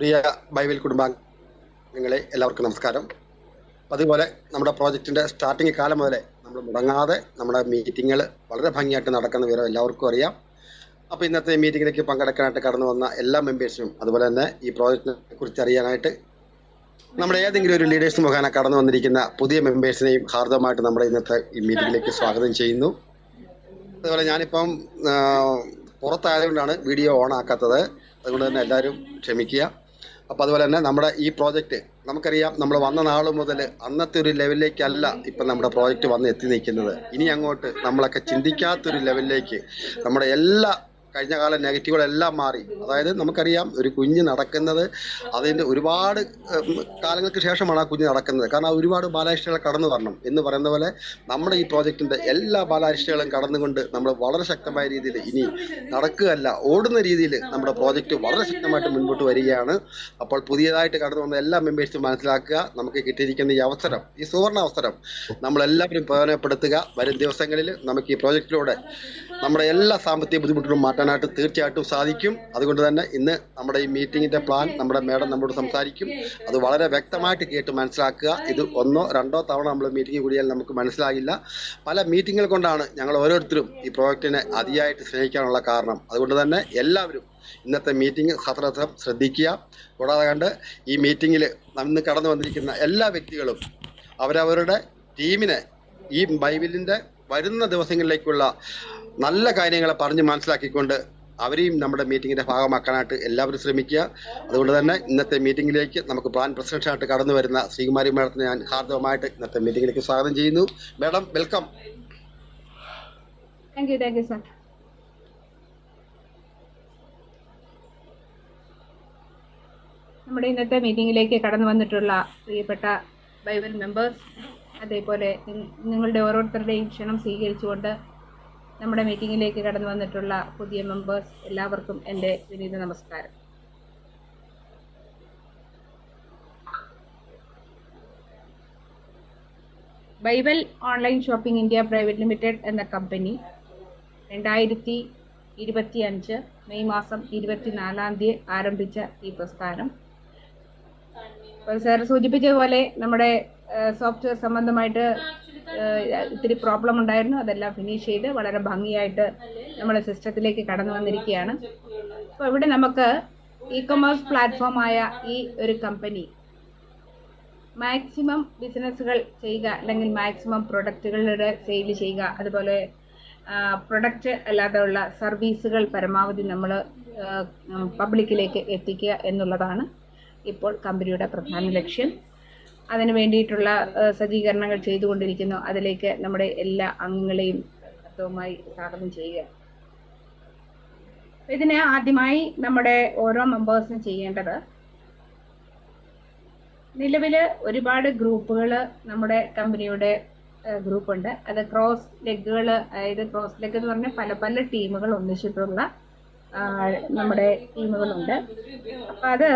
പ്രിയ Bible കുടുംബാംഗങ്ങളെ എല്ലാവർക്കും നമസ്കാരം. അതുപോലെ നമ്മുടെ പ്രോജക്റ്റിൻ്റെ സ്റ്റാർട്ടിങ് കാലം മുതലേ നമ്മൾ മുടങ്ങാതെ നമ്മുടെ മീറ്റിങ്ങുകൾ വളരെ ഭംഗിയായിട്ട് നടക്കുന്ന വിവരം എല്ലാവർക്കും അറിയാം. അപ്പോൾ ഇന്നത്തെ മീറ്റിങ്ങിലേക്ക് പങ്കെടുക്കാനായിട്ട് കടന്നു വന്ന എല്ലാ മെമ്പേഴ്സിനും അതുപോലെ തന്നെ ഈ പ്രോജക്റ്റിനെ കുറിച്ച് അറിയാനായിട്ട് നമ്മുടെ ഏതെങ്കിലും ഒരു ലീഡേഴ്സ് മുഖേന കടന്നു വന്നിരിക്കുന്ന പുതിയ മെമ്പേഴ്സിനെയും ഹാർദവമായിട്ട് നമ്മുടെ ഇന്നത്തെ ഈ മീറ്റിങ്ങിലേക്ക് സ്വാഗതം ചെയ്യുന്നു. അതുപോലെ ഞാനിപ്പം പുറത്തായതുകൊണ്ടാണ് വീഡിയോ ഓൺ ആക്കാത്തത്, അതുകൊണ്ട് തന്നെ എല്ലാവരും ക്ഷമിക്കുക. അപ്പോൾ അതുപോലെ തന്നെ നമ്മുടെ ഈ പ്രോജക്റ്റ് നമുക്കറിയാം, നമ്മൾ വന്ന നാൾ മുതൽ അന്നത്തെ ഒരു ലെവലിലേക്കല്ല ഇപ്പം നമ്മുടെ പ്രോജക്റ്റ് വന്ന് എത്തി നിൽക്കുന്നത്. ഇനി അങ്ങോട്ട് നമ്മളൊക്കെ ചിന്തിക്കാത്തൊരു ലെവലിലേക്ക് നമ്മുടെ എല്ലാ കഴിഞ്ഞ കാല നെഗറ്റീവുകളെല്ലാം മാറി. അതായത് നമുക്കറിയാം, ഒരു കുഞ്ഞ് നടക്കുന്നത് അതിൻ്റെ ഒരുപാട് കാലങ്ങൾക്ക് ശേഷമാണ് ആ കുഞ്ഞ് നടക്കുന്നത്. കാരണം ഒരുപാട് ബാലാരിഷ്ടകൾ കടന്നു വരണം എന്ന് പറയുന്ന പോലെ നമ്മുടെ ഈ പ്രോജക്റ്റിൻ്റെ എല്ലാ ബാലാരിഷ്ടകളും കടന്നുകൊണ്ട് നമ്മൾ വളരെ ശക്തമായ രീതിയിൽ ഇനി നടക്കുകയല്ല, ഓടുന്ന രീതിയിൽ നമ്മുടെ പ്രോജക്റ്റ് വളരെ ശക്തമായിട്ട് മുൻപോട്ട് വരികയാണ്. അപ്പോൾ പുതിയതായിട്ട് കടന്നു വന്ന എല്ലാ മെമ്പേഴ്സും മനസ്സിലാക്കുക, നമുക്ക് കിട്ടിയിരിക്കുന്ന ഈ അവസരം, ഈ സുവർണ അവസരം നമ്മളെല്ലാവരും പ്രയോജനപ്പെടുത്തുക. വരും ദിവസങ്ങളിൽ നമുക്ക് ഈ പ്രോജക്റ്റിലൂടെ നമ്മുടെ എല്ലാ സാമ്പത്തിക ബുദ്ധിമുട്ടുകളും മാറ്റാനായിട്ട് തീർച്ചയായിട്ടും സാധിക്കും. അതുകൊണ്ട് തന്നെ ഇന്ന് നമ്മുടെ ഈ മീറ്റിങ്ങിൻ്റെ പ്ലാൻ നമ്മുടെ മേഡം നമ്മോട് സംസാരിക്കും. അത് വളരെ വ്യക്തമായിട്ട് കേട്ട് മനസ്സിലാക്കുക. ഇത് ഒന്നോ രണ്ടോ തവണ നമ്മൾ മീറ്റിംഗ് കൂടിയാൽ നമുക്ക് മനസ്സിലാകില്ല. പല മീറ്റിങ്ങുകൾ കൊണ്ടാണ് ഞങ്ങൾ ഓരോരുത്തരും ഈ പ്രോജക്റ്റിനെ അതിയായിട്ട് സ്നേഹിക്കാനുള്ള കാരണം. അതുകൊണ്ട് തന്നെ എല്ലാവരും ഇന്നത്തെ മീറ്റിംഗ് സത്രസം ശ്രദ്ധിക്കുക. കൂടാതെ കണ്ട് ഈ മീറ്റിങ്ങിൽ ഇന്ന് കടന്നു വന്നിരിക്കുന്ന എല്ലാ വ്യക്തികളും അവരവരുടെ ടീമിനെ ഈ ബൈബിളിൻ്റെ വരുന്ന ദിവസങ്ങളിലേക്കുള്ള നല്ല കാര്യങ്ങളെ പറഞ്ഞ് മനസ്സിലാക്കിക്കൊണ്ട് അവരെയും നമ്മുടെ മീറ്റിങ്ങിൻ്റെ ഭാഗമാക്കാനായിട്ട് എല്ലാവരും ശ്രമിക്കുക. അതുകൊണ്ട് തന്നെ ഇന്നത്തെ മീറ്റിങ്ങിലേക്ക് നമുക്ക് പ്ലാൻ പ്രസിഡന്റായിട്ട് കടന്നു വരുന്ന ശ്രീകുമാരി മാഡത്തിനെ ഞാൻ ഹാർദവമായിട്ട് ഇന്നത്തെ മീറ്റിങ്ങിലേക്ക് സ്വാഗതം ചെയ്യുന്നു. Madam, welcome. Thank you sir. നമ്മുടെ ഇന്നത്തെ മീറ്റിങ്ങിലേക്ക് കടന്നു വന്നിട്ടുള്ള പ്രിയപ്പെട്ട ബൈബിൾ മെമ്പേഴ്സ്, അതേപോലെ നിങ്ങളുടെ ഓരോരുത്തരുടെയും ക്ഷണം സ്വീകരിച്ചുകൊണ്ട് നമ്മുടെ മീറ്റിങ്ങിലേക്ക് കടന്നു വന്നിട്ടുള്ള പുതിയ മെമ്പേഴ്സ് എല്ലാവർക്കും എൻ്റെ വിനീത നമസ്കാരം. Bible online shopping India private limited എന്ന കമ്പനി 2025 മെയ് മാസം 24 ആരംഭിച്ച ഈ പ്രസ്ഥാനം, സാർ സൂചിപ്പിച്ചതുപോലെ നമ്മുടെ സോഫ്റ്റ്വെയർ സംബന്ധമായിട്ട് ഇത്തിരി പ്രോബ്ലം ഉണ്ടായിരുന്നു. അതെല്ലാം ഫിനിഷ് ചെയ്ത് വളരെ ഭംഗിയായിട്ട് നമ്മുടെ സിസ്റ്റത്തിലേക്ക് കടന്നു വന്നിരിക്കുകയാണ്. അപ്പോൾ ഇവിടെ നമുക്ക് ഇ കൊമേഴ്സ് പ്ലാറ്റ്ഫോമായ ഈ ഒരു കമ്പനി മാക്സിമം ബിസിനസ്സുകൾ ചെയ്യുക, അല്ലെങ്കിൽ മാക്സിമം പ്രൊഡക്റ്റുകളുടെ സെയിൽ ചെയ്യുക, അതുപോലെ പ്രൊഡക്റ്റ് അല്ലാതെയുള്ള സർവീസുകൾ പരമാവധി നമ്മൾ പബ്ലിക്കിലേക്ക് എത്തിക്കുക എന്നുള്ളതാണ് ഇപ്പോൾ കമ്പനിയുടെ പ്രധാന ലക്ഷ്യം. അതിനു വേണ്ടിയിട്ടുള്ള സജ്ജീകരണങ്ങൾ ചെയ്തുകൊണ്ടിരിക്കുന്നു. അതിലേക്ക് നമ്മുടെ എല്ലാ അംഗങ്ങളെയും ശക്തവുമായി സ്വാഗതം ചെയ്യുക. ഇതിന് ആദ്യമായി നമ്മുടെ ഓരോ മെമ്പേഴ്സിനും ചെയ്യേണ്ടത്, നിലവിൽ ഒരുപാട് ഗ്രൂപ്പുകൾ നമ്മുടെ കമ്പനിയുടെ ഗ്രൂപ്പുണ്ട്. അത് ക്രോസ് ലെഗുകൾ, അതായത് ക്രോസ് ലെഗ് എന്ന് പറഞ്ഞാൽ പല പല ടീമുകൾ ഒന്നിച്ചിട്ടുള്ള നമ്മുടെ ടീമുകളുണ്ട്. അപ്പം അത്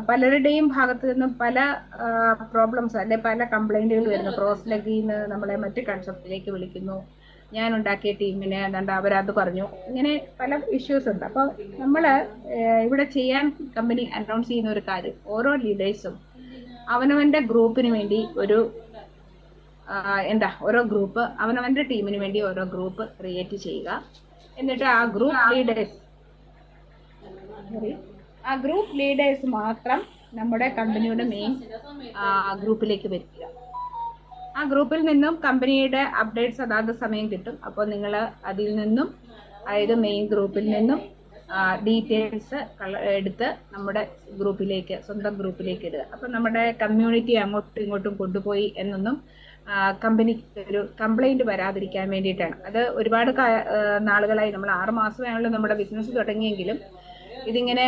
പലരുടെയും ഭാഗത്ത് നിന്നും പല പ്രോബ്ലംസ് അല്ലെ പല കംപ്ലൈൻറ്റുകൾ വരുന്നു. ക്രോസ് ലെഗിൽ നിന്ന് നമ്മളെ മറ്റ് കൺസെപ്റ്റിലേക്ക് വിളിക്കുന്നു, ഞാൻ ഉണ്ടാക്കിയ ടീമിനെ എന്താണ്ട് അവരത് പറഞ്ഞു, ഇങ്ങനെ പല ഇഷ്യൂസ് ഉണ്ട്. അപ്പോൾ നമ്മൾ ഇവിടെ ചെയ്യാൻ കമ്പനി അനൗൺസ് ചെയ്യുന്ന ഒരു കാര്യം, ഓരോ ലീഡേഴ്സും അവനവൻ്റെ ഗ്രൂപ്പിന് വേണ്ടി ഓരോ ഗ്രൂപ്പ്, അവനവൻ്റെ ടീമിന് വേണ്ടി ഓരോ ഗ്രൂപ്പ് ക്രിയേറ്റ് ചെയ്യുക. എന്നിട്ട് ആ ഗ്രൂപ്പ് ലീഡേഴ്സ് മാത്രം നമ്മുടെ കമ്പനിയുടെ മെയിൻ ഗ്രൂപ്പിലേക്ക് വരിക. ആ ഗ്രൂപ്പിൽ നിന്നും കമ്പനിയുടെ അപ്ഡേറ്റ്സ് അതാത് സമയം കിട്ടും. അപ്പോൾ നിങ്ങൾ അതിൽ നിന്നും, അതായത് മെയിൻ ഗ്രൂപ്പിൽ നിന്നും ഡീറ്റെയിൽസ് എടുത്ത് നമ്മുടെ ഗ്രൂപ്പിലേക്ക്, സ്വന്തം ഗ്രൂപ്പിലേക്ക് ഇടുക. അപ്പം നമ്മുടെ കമ്മ്യൂണിറ്റി അങ്ങോട്ടും ഇങ്ങോട്ടും കൊണ്ടുപോയി എന്നൊന്നും കമ്പനിക്ക് ഒരു കംപ്ലൈൻറ്റ് വരാതിരിക്കാൻ വേണ്ടിയിട്ടാണ്. അത് ഒരുപാട് നാളുകളായി, നമ്മൾ 6 മാസമായുള്ള നമ്മുടെ ബിസിനസ് തുടങ്ങിയെങ്കിലും ഇതിങ്ങനെ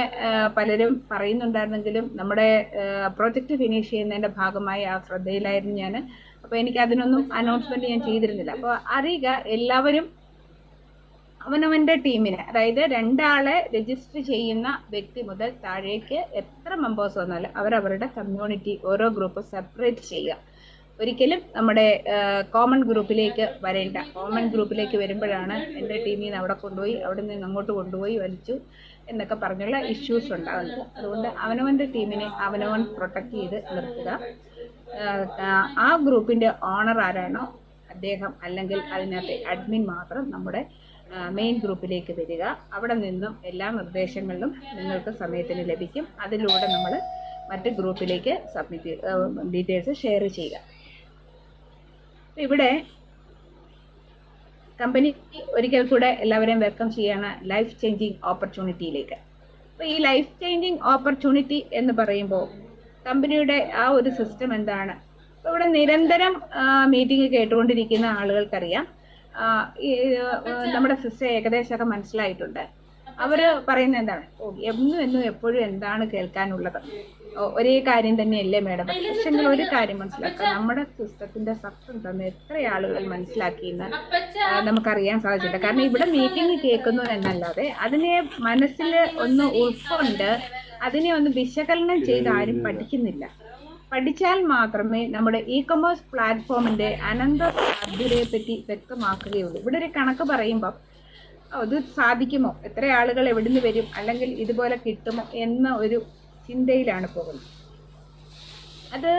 പലരും പറയുന്നുണ്ടായിരുന്നെങ്കിലും നമ്മുടെ പ്രോജക്റ്റ് ഫിനിഷ് ചെയ്യുന്നതിൻ്റെ ഭാഗമായി ആ ശ്രദ്ധയിലായിരുന്നു ഞാൻ. അപ്പോൾ എനിക്ക് അതിനൊന്നും അനൗൺസ്മെൻറ്റ് ഞാൻ ചെയ്തിരുന്നില്ല. അപ്പോൾ അറിയുക, എല്ലാവരും അവനവൻ്റെ ടീമിനെ, അതായത് 2 ആളെ രജിസ്റ്റർ ചെയ്യുന്ന വ്യക്തി മുതൽ താഴേക്ക് എത്ര മെമ്പേഴ്സ് വന്നാലും അവരവരുടെ കമ്മ്യൂണിറ്റി ഓരോ ഗ്രൂപ്പ് സെപ്പറേറ്റ് ചെയ്യുക. ഒരിക്കലും നമ്മുടെ കോമൺ ഗ്രൂപ്പിലേക്ക് വരേണ്ട. കോമൺ ഗ്രൂപ്പിലേക്ക് വരുമ്പോഴാണ് എൻ്റെ ടീമിൽ നിന്ന് അവിടെ കൊണ്ടുപോയി, അവിടെ നിന്ന് അങ്ങോട്ട് കൊണ്ടുപോയി വലിച്ചു എന്നൊക്കെ പറഞ്ഞുള്ള ഇഷ്യൂസ് ഉണ്ടാകുന്നത്. അതുകൊണ്ട് അവനവൻ്റെ ടീമിനെ അവനവൻ പ്രൊട്ടക്ട് ചെയ്ത് നിർത്തുക. ആ ഗ്രൂപ്പിൻ്റെ ഓണർ ആരാണോ അദ്ദേഹം അല്ലെങ്കിൽ അതിനകത്തെ അഡ്മിൻ മാത്രം നമ്മുടെ മെയിൻ ഗ്രൂപ്പിലേക്ക് വരിക. അവിടെ നിന്നും എല്ലാ നിർദ്ദേശങ്ങളിലും നിങ്ങൾക്ക് സമയത്തിന് ലഭിക്കും. അതിലൂടെ നമ്മൾ മറ്റ് ഗ്രൂപ്പിലേക്ക് സബ്മിറ്റ് ഡീറ്റെയിൽസ് ഷെയർ ചെയ്യുക. ഇവിടെ കമ്പനി ഒരിക്കൽ കൂടെ എല്ലാവരെയും വെൽക്കം ചെയ്യാണ് ലൈഫ് ചേഞ്ചിങ് ഓപ്പർച്യൂണിറ്റിയിലേക്ക്. അപ്പോൾ ഈ ലൈഫ് ചേഞ്ചിങ് ഓപ്പർച്യൂണിറ്റി എന്ന് പറയുമ്പോൾ കമ്പനിയുടെ ആ ഒരു സിസ്റ്റം എന്താണ്? അപ്പോൾ ഇവിടെ നിരന്തരം മീറ്റിംഗ് കേട്ടുകൊണ്ടിരിക്കുന്ന ആളുകൾക്കറിയാം നമ്മുടെ സിസ്റ്റം ഏകദേശമൊക്കെ മനസ്സിലായിട്ടുണ്ട്. അവർ പറയുന്നത് എന്താണ്? എന്നും എപ്പോഴും എന്താണ് കേൾക്കാനുള്ളത്? ഒരേ കാര്യം തന്നെയല്ലേ മേഡം? പക്ഷെ ഒരു കാര്യം മനസ്സിലാക്കുക, നമ്മുടെ സിസ്റ്റത്തിന്റെ സത്യം തന്നെ എത്ര ആളുകൾ മനസ്സിലാക്കിയെന്ന് നമുക്കറിയാൻ സാധിച്ചില്ല. കാരണം ഇവിടെ മീറ്റിംഗ് കേൾക്കുന്നു എന്നല്ലാതെ അതിനെ മനസ്സിൽ ഒന്ന് ഉൾക്കൊണ്ട് അതിനെ ഒന്ന് വിശകലനം ചെയ്ത് ആരും പഠിക്കുന്നില്ല. പഠിച്ചാൽ മാത്രമേ നമ്മുടെ ഇ കൊമേഴ്സ് പ്ലാറ്റ്ഫോമിന്റെ അനന്ത സാധ്യതയെ പറ്റി വ്യക്തമാക്കുകയുള്ളൂ. ഇവിടെ ഒരു കണക്ക് പറയുമ്പോൾ ഇത് സാധിക്കുമോ, എത്ര ആളുകൾ എവിടുന്ന് വരും, അല്ലെങ്കിൽ ഇതുപോലെ കിട്ടുമോ എന്ന ഒരു ചിന്തയിലാണ് പോകുന്നത്. അത്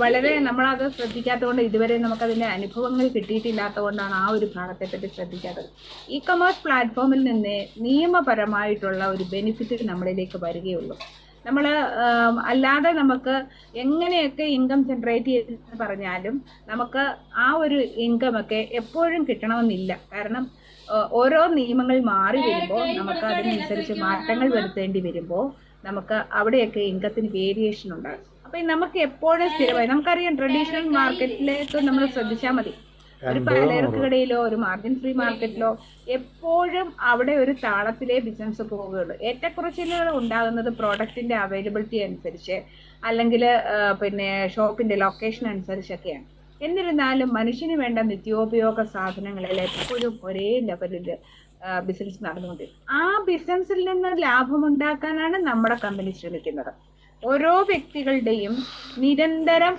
വളരെ നമ്മളത് ശ്രദ്ധിക്കാത്തതുകൊണ്ട് ഇതുവരെ നമുക്കതിൻ്റെ അനുഭവങ്ങൾ കിട്ടിയിട്ടില്ലാത്തതുകൊണ്ടാണ് ആ ഒരു ഭാഗത്തെ പറ്റി ശ്രദ്ധിക്കാത്തത്. ഇ കൊമേഴ്സ് പ്ലാറ്റ്ഫോമിൽ നിന്ന് നിയമപരമായിട്ടുള്ള ഒരു ബെനിഫിറ്റ് നമ്മളിലേക്ക് വരികയുള്ളൂ. നമ്മൾ അല്ലാതെ നമുക്ക് എങ്ങനെയൊക്കെ ഇൻകം ജനറേറ്റ് ചെയ്തെന്ന് പറഞ്ഞാലും നമുക്ക് ആ ഒരു ഇൻകമൊക്കെ എപ്പോഴും കിട്ടണമെന്നില്ല. കാരണം ഓരോ നിയമങ്ങൾ മാറി വരുമ്പോൾ നമുക്ക് അതിനനുസരിച്ച് മാറ്റങ്ങൾ വരുത്തേണ്ടി വരുമ്പോൾ നമുക്ക് അവിടെയൊക്കെ ഇൻകത്തിന് വേരിയേഷൻ ഉണ്ടാകും. അപ്പം നമുക്ക് എപ്പോഴും സ്ഥിരമായി നമുക്കറിയാം, ട്രഡീഷണൽ മാർക്കറ്റിലേക്ക് നമ്മൾ ശ്രദ്ധിച്ചാൽ മതി. ഒരു പലചരക്ക് കടയിലോ ഒരു മാർജിൻ ഫ്രീ മാർക്കറ്റിലോ എപ്പോഴും അവിടെ ഒരു താളത്തിലേ ബിസിനസ് പോവുകയുള്ളൂ. ഏറ്റക്കുറച്ചിലുകൾ ഉണ്ടാകുന്നത് പ്രോഡക്റ്റിന്റെ അവൈലബിലിറ്റി അനുസരിച്ച് അല്ലെങ്കിൽ പിന്നെ ഷോപ്പിന്റെ ലൊക്കേഷൻ അനുസരിച്ചൊക്കെയാണ്. എന്നിരുന്നാലും മനുഷ്യന് വേണ്ട നിത്യോപയോഗ സാധനങ്ങളിൽ എപ്പോഴും ഒരേ ലെവലിൽ ബിസിനസ് നടന്നുകൊണ്ടിരിക്കും. ആ ബിസിനസ്സിൽ നിന്ന് ലാഭമുണ്ടാക്കാനാണ് നമ്മുടെ കമ്പനി ശ്രമിക്കുന്നത്. ഓരോ വ്യക്തികളുടെയും നിരന്തരം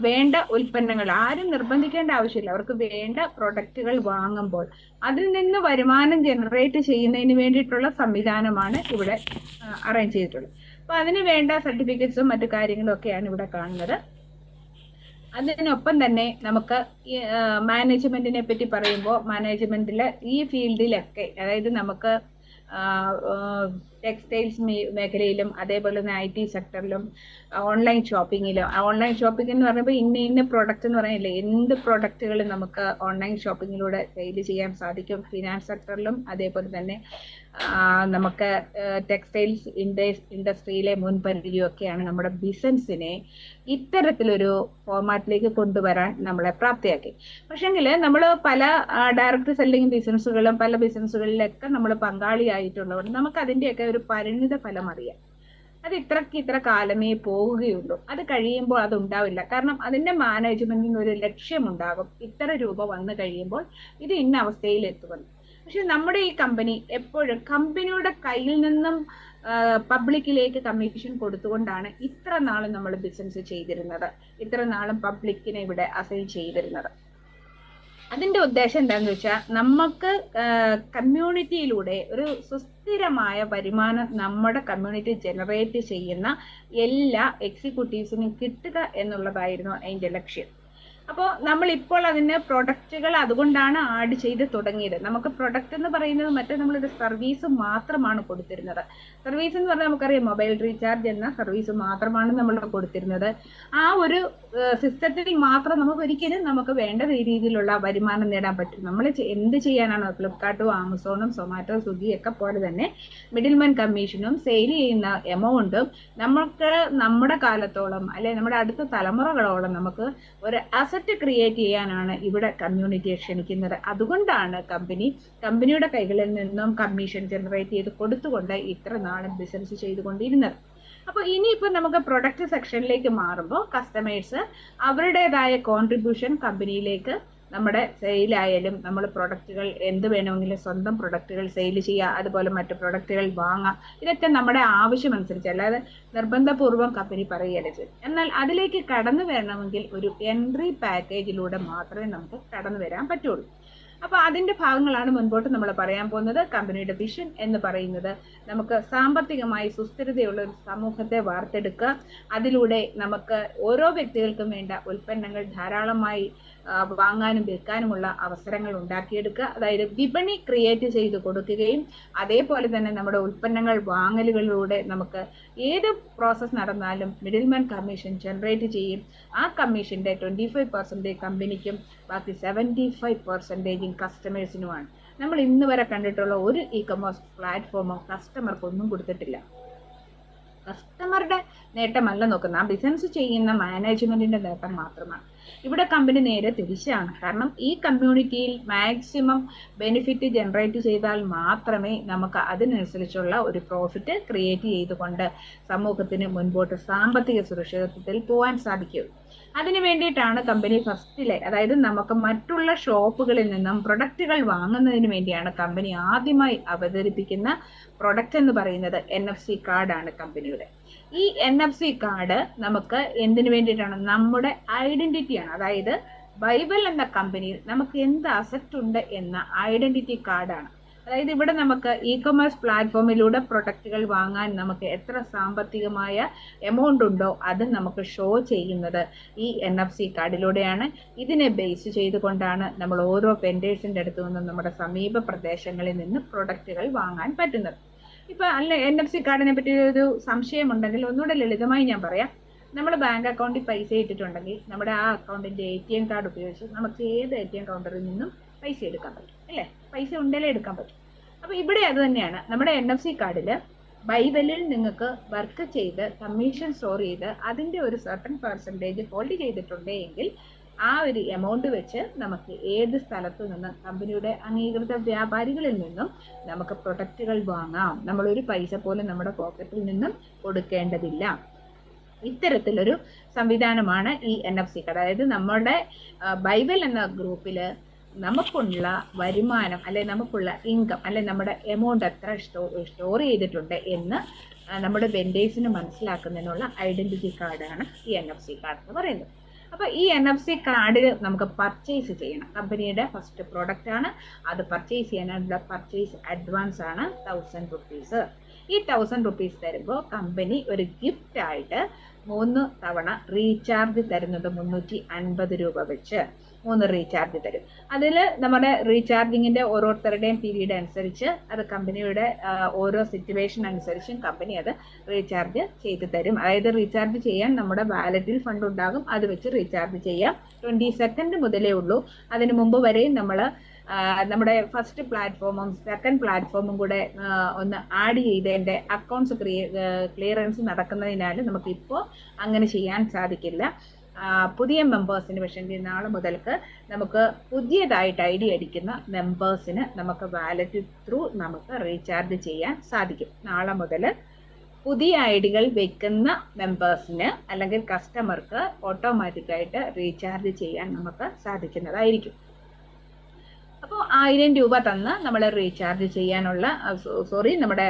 വേണ്ട ഉൽപ്പന്നങ്ങൾ ആരും നിർബന്ധിക്കേണ്ട ആവശ്യമില്ല. അവർക്ക് വേണ്ട പ്രൊഡക്റ്റുകൾ വാങ്ങുമ്പോൾ അതിൽ നിന്ന് വരുമാനം ജനറേറ്റ് ചെയ്യുന്നതിന് വേണ്ടിയിട്ടുള്ള സംവിധാനമാണ് ഇവിടെ അറേഞ്ച് ചെയ്തിട്ടുള്ളത്. അപ്പോൾ അതിന് വേണ്ട സർട്ടിഫിക്കറ്റ്സും മറ്റു കാര്യങ്ങളും ഒക്കെയാണ് ഇവിടെ കാണുന്നത്. അതിനൊപ്പം തന്നെ നമുക്ക് മാനേജ്മെന്റിനെ പറ്റി പറയുമ്പോൾ മാനേജ്മെന്റിൽ ഈ ഫീൽഡിലൊക്കെ, അതായത് നമുക്ക് ടെക്സ്റ്റൈൽസ് മേഖലയിലും അതേപോലെ തന്നെ IT സെക്ടറിലും ഓൺലൈൻ ഷോപ്പിങ്ങിലും, ഓൺലൈൻ ഷോപ്പിംഗ് എന്ന് പറയുമ്പോൾ ഇന്ന പ്രോഡക്റ്റ് എന്ന് പറയുന്നില്ല, എന്ത് പ്രോഡക്റ്റുകളും നമുക്ക് ഓൺലൈൻ ഷോപ്പിങ്ങിലൂടെ സെയിൽ ചെയ്യാൻ സാധിക്കും. ഫിനാൻസ് സെക്ടറിലും അതേപോലെ തന്നെ നമുക്ക് ടെക്സ്റ്റൈൽസ് ഇൻഡസ്ട്രിയിലെ മുൻപരിധിയൊക്കെയാണ് നമ്മുടെ ബിസിനസ്സിനെ ഇത്തരത്തിലൊരു ഫോർമാറ്റിലേക്ക് കൊണ്ടുവരാൻ നമ്മളെ പ്രാപ്തിയാക്കി. പക്ഷെങ്കിൽ നമ്മൾ പല ഡയറക്റ്റ് സെല്ലിംഗ് ബിസിനസ്സുകളും പല ബിസിനസ്സുകളിലൊക്കെ നമ്മൾ പങ്കാളിയായിട്ടുള്ളതുകൊണ്ട് നമുക്ക് അതിൻ്റെയൊക്കെ ഒരു പരിണിത ഫലം അറിയാം. അത് ഇത്ര കാലമേ പോവുകയുള്ളൂ. അത് കഴിയുമ്പോൾ അത് ഉണ്ടാവില്ല. കാരണം അതിൻ്റെ മാനേജ്മെന്റിന് ഒരു ലക്ഷ്യമുണ്ടാകും, ഇത്ര രൂപ വന്നു കഴിയുമ്പോൾ ഇത് ഇന്ന അവസ്ഥയിൽ എത്തുമെന്ന്. പക്ഷെ നമ്മുടെ ഈ കമ്പനി എപ്പോഴും കമ്പനിയുടെ കയ്യിൽ നിന്നും പബ്ലിക്കിലേക്ക് കമ്മീഷൻ കൊടുത്തുകൊണ്ടാണ് ഇത്ര നാളും നമ്മൾ ബിസിനസ് ചെയ്തിരുന്നത്, ഇത്ര നാളും പബ്ലിക്കിനെ ഇവിടെ അസൈൻ ചെയ്തിരുന്നത്. അതിന്റെ ഉദ്ദേശം എന്താണെന്ന് വെച്ചാൽ നമുക്ക് കമ്മ്യൂണിറ്റിയിലൂടെ ഒരു സുസ്ഥിരമായ വരുമാനം നമ്മുടെ കമ്മ്യൂണിറ്റി ജനറേറ്റ് ചെയ്യുന്ന എല്ലാ എക്സിക്യൂട്ടീവ്സിനും കിട്ടുക എന്നുള്ളതായിരുന്നു അതിന്റെ ലക്ഷ്യം. അപ്പോൾ നമ്മളിപ്പോൾ അതിന് പ്രൊഡക്റ്റുകൾ അതുകൊണ്ടാണ് ആഡ് ചെയ്ത് തുടങ്ങിയത്. നമുക്ക് പ്രൊഡക്റ്റ് എന്ന് പറയുന്നത് മറ്റേ നമ്മളൊരു സർവീസ് മാത്രമാണ് കൊടുത്തിരുന്നത്. സർവീസ് എന്ന് പറഞ്ഞാൽ നമുക്കറിയാം, മൊബൈൽ റീചാർജ് എന്ന സർവീസ് മാത്രമാണ് നമ്മൾ കൊടുത്തിരുന്നത്. ആ ഒരു സിസ്റ്റത്തിൽ മാത്രം നമുക്ക് ഒരിക്കലും നമുക്ക് വേണ്ട രീതിയിലുള്ള വരുമാനം നേടാൻ പറ്റും. നമ്മൾ എന്ത് ചെയ്യാനാണ്, ഫ്ലിപ്കാർട്ടും ആമസോണും സൊമാറ്റോ സ്വിഗ്ഗിയൊക്കെ പോലെ തന്നെ മിഡിൽമാൻ കമ്മീഷനും സെയിൽ ചെയ്യുന്ന എമൗണ്ടും നമുക്ക് നമ്മുടെ കാലത്തോളം അല്ലെ നമ്മുടെ അടുത്ത തലമുറകളോളം നമുക്ക് ഒരു അസറ്റ് ക്രിയേറ്റ് ചെയ്യാനാണ് ഇവിടെ കമ്മ്യൂണിറ്റിയെ ക്ഷണിക്കുന്നത്. അതുകൊണ്ടാണ് കമ്പനിയുടെ കൈകളിൽ നിന്നും കമ്മീഷൻ ജനറേറ്റ് ചെയ്ത് കൊടുത്തുകൊണ്ട് ഇത്ര നാളും ബിസിനസ് ചെയ്തുകൊണ്ടിരുന്നത്. അപ്പോൾ ഇനിയിപ്പോൾ നമുക്ക് പ്രൊഡക്റ്റ് സെക്ഷനിലേക്ക് മാറുമ്പോൾ കസ്റ്റമേഴ്സ് അവരുടേതായ കോൺട്രിബ്യൂഷൻ കമ്പനിയിലേക്ക് നമ്മുടെ സെയിലായാലും നമ്മൾ പ്രൊഡക്റ്റുകൾ എന്ത് വേണമെങ്കിലും സ്വന്തം പ്രൊഡക്റ്റുകൾ സെയിൽ ചെയ്യുക, അതുപോലെ മറ്റു പ്രൊഡക്റ്റുകൾ വാങ്ങാം. ഇതൊക്കെ നമ്മുടെ ആവശ്യമനുസരിച്ച്, അല്ലാതെ നിർബന്ധപൂർവ്വം കമ്പനി പറയുകയല്ല ചെയ്യും. എന്നാൽ അതിലേക്ക് കടന്നു വരണമെങ്കിൽ ഒരു എൻട്രി പാക്കേജിലൂടെ മാത്രമേ നമുക്ക് കടന്നു വരാൻ പറ്റുള്ളൂ. അപ്പൊ അതിന്റെ ഭാഗങ്ങളാണ് മുൻപോട്ട് നമ്മൾ പറയാൻ പോകുന്നത്. കമ്പനിയുടെ വിഷൻ എന്ന് പറയുന്നത് നമുക്ക് സാമ്പത്തികമായി സുസ്ഥിരതയുള്ള ഒരു സമൂഹത്തെ വാർത്തെടുക്കുക, അതിലൂടെ നമുക്ക് ഓരോ വ്യക്തികൾക്കും വേണ്ട ഉൽപ്പന്നങ്ങൾ ധാരാളമായി വാങ്ങാനും വിൽക്കാനുമുള്ള അവസരങ്ങൾ ഉണ്ടാക്കിയെടുക്കുക, അതായത് വിപണി ക്രിയേറ്റ് ചെയ്ത് കൊടുക്കുകയും അതേപോലെ തന്നെ നമ്മുടെ ഉൽപ്പന്നങ്ങൾ വാങ്ങലുകളിലൂടെ നമുക്ക് ഏത് പ്രോസസ്സ് നടന്നാലും മിഡിൽമാൻ കമ്മീഷൻ ജനറേറ്റ് ചെയ്യും. ആ കമ്മീഷന്റെ 25% കമ്പനിക്കും ബാക്കി 75% കസ്റ്റമേഴ്സിനുമാണ്. നമ്മൾ ഇന്ന് വരെ കണ്ടിട്ടുള്ള ഒരു ഇ-കൊമേഴ്സ് പ്ലാറ്റ്ഫോമോ കസ്റ്റമർക്ക് ഒന്നും കൊടുത്തിട്ടില്ല. കസ്റ്റമറുടെ നേട്ടമല്ല നോക്കുന്നത്, ആ ബിസിനസ് ചെയ്യുന്ന മാനേജ്മെന്റിന്റെ നേട്ടം മാത്രമാണ്. ഇവിടെ കമ്പനി നേരെ തിരിച്ചാണ്. കാരണം ഈ കമ്മ്യൂണിറ്റിയിൽ മാക്സിമം ബെനിഫിറ്റ് ജനറേറ്റ് ചെയ്താൽ മാത്രമേ നമുക്ക് അതിനനുസരിച്ചുള്ള ഒരു പ്രോഫിറ്റ് ക്രിയേറ്റ് ചെയ്തുകൊണ്ട് സമൂഹത്തിന് മുൻപോട്ട് സാമ്പത്തിക സുരക്ഷിതത്വത്തിൽ പോകാൻ സാധിക്കൂ. അതിനു വേണ്ടിയിട്ടാണ് കമ്പനി ഫസ്റ്റിലെ, അതായത് നമുക്ക് മറ്റുള്ള ഷോപ്പുകളിൽ നിന്നും പ്രൊഡക്റ്റുകൾ വാങ്ങുന്നതിന് വേണ്ടിയാണ് കമ്പനി ആദ്യമായി അവതരിപ്പിക്കുന്ന പ്രൊഡക്റ്റ് എന്ന് പറയുന്നത് NFC കാർഡാണ് കമ്പനിയുടെ. ഈ NFC കാർഡ് നമുക്ക് എന്തിനു വേണ്ടിയിട്ടാണ്? നമ്മുടെ ഐഡന്റിറ്റിയാണ്. അതായത് ബൈബിൾ എന്ന കമ്പനിയിൽ നമുക്ക് എന്ത് അസറ്റ് ഉണ്ട് എന്ന ഐഡന്റിറ്റി കാർഡാണ്. അതായത് ഇവിടെ നമുക്ക് ഇ-കൊമേഴ്സ് പ്ലാറ്റ്ഫോമിലൂടെ പ്രൊഡക്റ്റുകൾ വാങ്ങാൻ നമുക്ക് എത്ര സാമ്പത്തികമായ എമൗണ്ട് ഉണ്ടോ അത് നമുക്ക് ഷോ ചെയ്യുന്നത് ഈ NFC കാർഡിലൂടെയാണ്. ഇതിനെ ബേസ് ചെയ്തുകൊണ്ടാണ് നമ്മൾ ഓരോ വെൻഡേഴ്സിൻ്റെ അടുത്തു നിന്നും നമ്മുടെ സമീപ പ്രദേശങ്ങളിൽ നിന്ന് പ്രൊഡക്റ്റുകൾ വാങ്ങാൻ പറ്റുന്നത്. ഇപ്പൊ NFC കാർഡിനെ പറ്റി ഒരു സംശയമുണ്ടെങ്കിൽ ഒന്നുകൂടെ ലളിതമായി ഞാൻ പറയാം. നമ്മൾ ബാങ്ക് അക്കൗണ്ടിൽ പൈസ ഇട്ടിട്ടുണ്ടെങ്കിൽ നമ്മുടെ ആ അക്കൗണ്ടിന്റെ ATM കാർഡ് ഉപയോഗിച്ച് നമുക്ക് ഏത് ATM കൗണ്ടറിൽ നിന്നും പൈസ എടുക്കാൻ പറ്റും, അല്ലേ? പൈസ ഉണ്ടെങ്കിലേ എടുക്കാൻ പറ്റും. അപ്പൊ ഇവിടെ അത് തന്നെയാണ്. നമ്മുടെ NFC കാർഡിൽ ബൈബിളിൽ നിങ്ങൾക്ക് വർക്ക് ചെയ്ത് കമ്മീഷൻ സ്റ്റോർ ചെയ്ത് അതിന്റെ ഒരു സർട്ടൻ % ഹോൾഡ് ചെയ്തിട്ടുണ്ടെങ്കിൽ ആ ഒരു എമൗണ്ട് വെച്ച് നമുക്ക് ഏത് സ്ഥലത്തു നിന്നും കമ്പനിയുടെ അംഗീകൃത വ്യാപാരികളിൽ നിന്നും നമുക്ക് പ്രൊഡക്റ്റുകൾ വാങ്ങാം. നമ്മളൊരു പൈസ പോലും നമ്മുടെ പോക്കറ്റിൽ നിന്നും കൊടുക്കേണ്ടതില്ല. ഇത്തരത്തിലൊരു സംവിധാനമാണ് ഈ NFC കാർഡ്. അതായത് നമ്മുടെ ബൈബിൾ എന്ന ഗ്രൂപ്പിൽ നമുക്കുള്ള വരുമാനം അല്ലെ നമുക്കുള്ള ഇൻകം അല്ലെ നമ്മുടെ എമൗണ്ട് എത്ര സ്റ്റോർ ചെയ്തിട്ടുണ്ട് എന്ന് നമ്മുടെ വെൻഡേഴ്സിന് മനസ്സിലാക്കുന്നതിനുള്ള ഐഡന്റിറ്റി കാർഡാണ് ഈ NFC കാർഡ് എന്ന് പറയുന്നത്. അപ്പോൾ ഈ NFC കാർഡിൽ നമുക്ക് പർച്ചേസ് ചെയ്യണം. കമ്പനിയുടെ ഫസ്റ്റ് പ്രോഡക്റ്റ് ആണ്, അത് പർച്ചേസ് ചെയ്യാനുള്ള പർച്ചേസ് അഡ്വാൻസ് ആണ് 1000 rupees. ഈ 1000 rupees തരുമ്പോൾ കമ്പനി ഒരു ഗിഫ്റ്റ് ആയിട്ട് 3 തവണ റീചാർജ് തരുന്നത് 350 രൂപ വെച്ച് 3 റീചാർജ് തരും. അതിൽ നമ്മുടെ റീചാർജിങ്ങിന്റെ ഓരോരുത്തരുടെയും പീരീഡ് അനുസരിച്ച് അത് കമ്പനിയുടെ ഓരോ സിറ്റുവേഷൻ അനുസരിച്ചും കമ്പനി അത് റീചാർജ് ചെയ്ത് തരും. അതായത് റീചാർജ് ചെയ്യാൻ നമ്മുടെ വാലറ്റിൽ ഫണ്ട് ഉണ്ടാകും, അത് വെച്ച് റീചാർജ് ചെയ്യാം. 22 മുതലേ ഉള്ളൂ. അതിന് മുമ്പ് വരെയും നമ്മൾ നമ്മുടെ ഫസ്റ്റ് പ്ലാറ്റ്ഫോമും സെക്കൻഡ് പ്ലാറ്റ്ഫോമും കൂടെ ഒന്ന് ആഡ് ചെയ്തതിൻ്റെ അക്കൗണ്ട്സ് ക്ലിയറൻസ് നടക്കുന്നതിനാൽ നമുക്കിപ്പോൾ അങ്ങനെ ചെയ്യാൻ സാധിക്കില്ല. പുതിയ മെമ്പേഴ്സിന് പക്ഷേ നാളെ മുതൽക്ക് നമുക്ക് പുതിയതായിട്ട് ID അടിക്കുന്ന മെമ്പേഴ്സിന് നമുക്ക് വാലറ്റ് ത്രൂ നമുക്ക് റീചാർജ് ചെയ്യാൻ സാധിക്കും. നാളെ മുതൽ പുതിയ ഐഡികൾ വെക്കുന്ന മെമ്പേഴ്സിന് അല്ലെങ്കിൽ കസ്റ്റമർക്ക് ഓട്ടോമാറ്റിക്കായിട്ട് റീചാർജ് ചെയ്യാൻ നമുക്ക് സാധിക്കുന്നതായിരിക്കും. അപ്പോൾ 1000 രൂപ തന്ന് നമ്മൾ റീചാർജ് ചെയ്യാനുള്ള നമ്മുടെ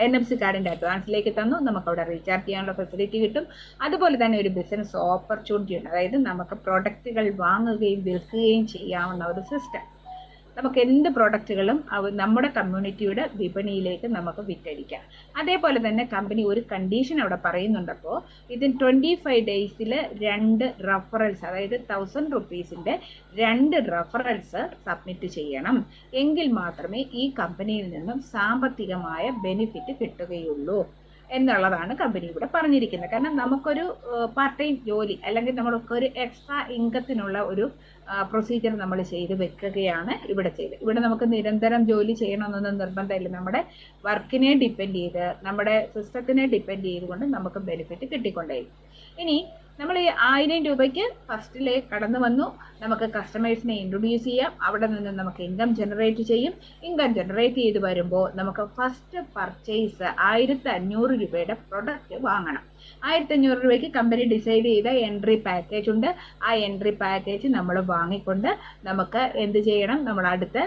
NFC കാർഡിന്റെ അഡ്വാൻസിലേക്ക് തന്നു, നമുക്ക് അവിടെ റീചാർജ് ചെയ്യാനുള്ള ഫെസിലിറ്റി കിട്ടും. അതുപോലെ തന്നെ ഒരു ബിസിനസ് ഓപ്പർച്യൂണിറ്റി ഉണ്ട്. അതായത് നമുക്ക് പ്രൊഡക്റ്റുകൾ വാങ്ങുകയും വിൽക്കുകയും ചെയ്യാവുന്ന ഒരു സിസ്റ്റം. നമുക്ക് എന്ത് പ്രൊഡക്റ്റുകളും നമ്മുടെ കമ്മ്യൂണിറ്റിയുടെ വിപണിയിലേക്ക് നമുക്ക് വിറ്റഴിക്കാം. അതേപോലെ തന്നെ കമ്പനി ഒരു കണ്ടീഷൻ അവിടെ പറയുന്നുണ്ടപ്പോൾ ഇതിൻ 25 ഡേയ്സിൽ 2 റെഫറൽസ്, അതായത് 1000 rupeesന്റെ 2 റെഫറൽസ് സബ്മിറ്റ് ചെയ്യണം. എങ്കിൽ മാത്രമേ ഈ കമ്പനിയിൽ നിന്നും സാമ്പത്തികമായ ബെനിഫിറ്റ് കിട്ടുകയുള്ളൂ എന്നുള്ളതാണ് കമ്പനി ഇവിടെ പറഞ്ഞിരിക്കുന്നത്. കാരണം നമുക്കൊരു പാർട്ട് ടൈം ജോലി അല്ലെങ്കിൽ നമുക്കൊരു എക്സ്ട്രാ ഇൻകത്തിനുള്ള ഒരു പ്രൊസീജിയർ നമ്മൾ ചെയ്ത് വെക്കുകയാണ് ഇവിടെ ചെയ്ത്. ഇവിടെ നമുക്ക് നിരന്തരം ജോലി ചെയ്യണമെന്നൊന്നും നിർബന്ധമില്ല. നമ്മുടെ വർക്കിനെ ഡിപ്പെൻഡ് ചെയ്ത് നമ്മുടെ സിസ്റ്റത്തിനെ ഡിപ്പെൻഡ് ചെയ്തുകൊണ്ട് നമുക്ക് ബെനിഫിറ്റ് കിട്ടിക്കൊണ്ടേയിരിക്കും. ഇനി നമ്മൾ ഈ 1000 രൂപയ്ക്ക് ഫസ്റ്റിലെ കടന്നു വന്നു, നമുക്ക് കസ്റ്റമേഴ്സിനെ ഇൻട്രൊഡ്യൂസ് ചെയ്യാം. അവിടെ നിന്ന് നമുക്ക് ഇൻകം ജനറേറ്റ് ചെയ്യും. ഇൻകം ജനറേറ്റ് ചെയ്ത് വരുമ്പോൾ നമുക്ക് ഫസ്റ്റ് പർച്ചേസ് 1500 രൂപയുടെ പ്രൊഡക്റ്റ് വാങ്ങണം. 1500 രൂപയ്ക്ക് കമ്പനി ഡിസൈഡ് ചെയ്ത എൻട്രി പാക്കേജ് ഉണ്ട്. ആ എൻട്രി പാക്കേജ് നമ്മൾ വാങ്ങിക്കൊണ്ട് നമുക്ക് എന്ത് ചെയ്യണം? നമ്മൾ അടുത്ത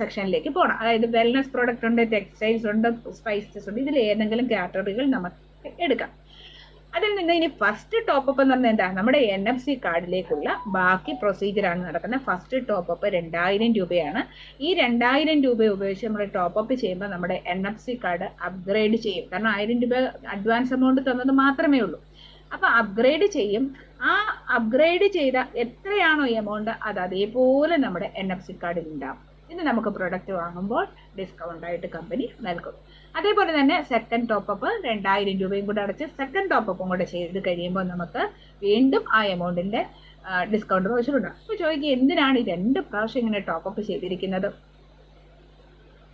സെക്ഷനിലേക്ക് പോകണം. അതായത് വെൽനസ് പ്രോഡക്റ്റ് ഉണ്ട്, ടെക്സ്റ്റൈൽസ് ഉണ്ട്, സ്പൈസസ് ഉണ്ട്. ഇതിൽ ഏതെങ്കിലും കാറ്റഗറികൾ നമുക്ക് എടുക്കാം. അതിൽ നിന്ന് ഇനി ഫസ്റ്റ് ടോപ്പപ്പ് എന്ന് പറഞ്ഞാൽ എന്താ, നമ്മുടെ NFC കാർഡിലേക്കുള്ള ബാക്കി പ്രൊസീജിയറാണ് നടക്കുന്നത്. ഫസ്റ്റ് ടോപ്പപ്പ് 2000 രൂപയാണ്. ഈ 2000 രൂപ ഉപയോഗിച്ച് നമ്മൾ ടോപ്പപ്പ് ചെയ്യുമ്പോൾ നമ്മുടെ NFC കാർഡ് അപ്ഗ്രേഡ് ചെയ്യും. കാരണം 1000 രൂപ അഡ്വാൻസ് എമൗണ്ട് തന്നത് മാത്രമേ ഉള്ളൂ. അപ്പൊ അപ്ഗ്രേഡ് ചെയ്യും. ആ അപ്ഗ്രേഡ് ചെയ്ത എത്രയാണോ എമൗണ്ട് അത് അതേപോലെ നമ്മുടെ NFC കാർഡിൽ ഉണ്ടാവും. ഇത് നമുക്ക് പ്രൊഡക്റ്റ് വാങ്ങുമ്പോൾ ഡിസ്കൗണ്ട് ആയിട്ട് കമ്പനി നൽകും. അതേപോലെ തന്നെ സെക്കൻഡ് ടോപ്പപ്പ് 2000 രൂപയും കൂടെ അടച്ച് സെക്കൻഡ് ടോപ്പപ്പും കൂടെ ചെയ്ത് കഴിയുമ്പോൾ നമുക്ക് വീണ്ടും ആ എമൗണ്ടിന്റെ ഡിസ്കൗണ്ട് വൗച്ചറുണ്ടാകും. അപ്പൊ ചോദിക്കുക, എന്തിനാണ് ഈ 2 പ്രാവശ്യം ഇങ്ങനെ ടോപ്പപ്പ് ചെയ്തിരിക്കുന്നത്?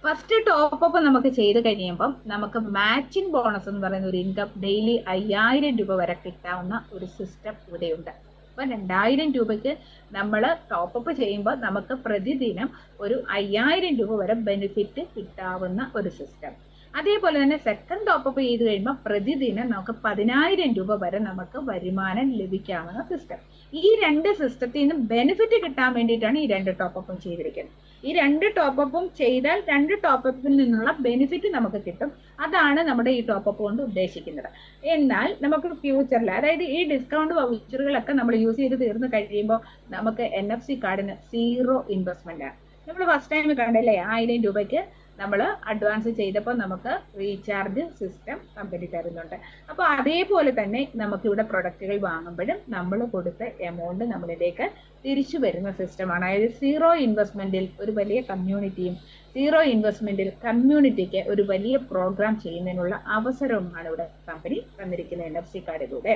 ഫസ്റ്റ് ടോപ്പപ്പ് നമുക്ക് ചെയ്ത് കഴിയുമ്പം നമുക്ക് മാച്ചിങ് ബോണസ് എന്ന് പറയുന്ന ഒരു ഇൻകം ഡെയിലി 5000 രൂപ വരെ കിട്ടാവുന്ന ഒരു സിസ്റ്റം ഇവിടെയുണ്ട്. അപ്പൊ 2000 രൂപയ്ക്ക് നമ്മൾ ടോപ്പപ്പ് ചെയ്യുമ്പോൾ നമുക്ക് പ്രതിദിനം ഒരു 5000 രൂപ വരെ ബെനിഫിറ്റ് കിട്ടാവുന്ന ഒരു സിസ്റ്റം. അതേപോലെ തന്നെ സെക്കൻഡ് ടോപ്പപ്പ് ചെയ്ത് കഴിയുമ്പോൾ പ്രതിദിനം നമുക്ക് 10000 രൂപ വരെ നമുക്ക് വരുമാനം ലഭിക്കാവുന്ന സിസ്റ്റം. ഈ 2 സിസ്റ്റത്തിൽ നിന്നും ബെനിഫിറ്റ് കിട്ടാൻ വേണ്ടിയിട്ടാണ് ഈ 2 ടോപ്പപ്പും ചെയ്തിരിക്കുന്നത്. ഈ 2 ടോപ്പപ്പും ചെയ്താൽ 2 ടോപ്പപ്പിൽ നിന്നുള്ള ബെനിഫിറ്റ് നമുക്ക് കിട്ടും. അതാണ് നമ്മുടെ ഈ ടോപ്പപ്പ് കൊണ്ട് ഉദ്ദേശിക്കുന്നത്. എന്നാൽ നമുക്ക് ഫ്യൂച്ചറിൽ, അതായത് ഈ ഡിസ്കൗണ്ട് വൗച്ചറുകളൊക്കെ നമ്മൾ യൂസ് ചെയ്ത് തീർന്ന് കഴിയുമ്പോൾ നമുക്ക് NFC കാർഡിന് 0 ഇൻവെസ്റ്റ്മെന്റ് ആണ്. നമ്മൾ ഫസ്റ്റ് ടൈം കണ്ടല്ലേ 1000 രൂപയ്ക്ക് നമ്മൾ അഡ്വാൻസ് ചെയ്തപ്പോൾ നമുക്ക് റീചാർജ് സിസ്റ്റം കമ്പനി തരുന്നുണ്ട്. അപ്പോൾ അതേപോലെ തന്നെ നമുക്കിവിടെ പ്രൊഡക്റ്റുകൾ വാങ്ങുമ്പോഴും നമ്മൾ കൊടുത്ത എമൗണ്ട് നമ്മളിലേക്ക് തിരിച്ചു വരുന്ന സിസ്റ്റമാണ്. അതായത് 0 ഇൻവെസ്റ്റ്മെന്റിൽ ഒരു വലിയ കമ്മ്യൂണിറ്റിയും 0 ഇൻവെസ്റ്റ്മെന്റിൽ കമ്മ്യൂണിറ്റിക്ക് ഒരു വലിയ പ്രോഗ്രാം ചെയ്യുന്നതിനുള്ള അവസരവുമാണ് ഇവിടെ കമ്പനി തന്നിരിക്കുന്ന NFC കാർഡിലൂടെ.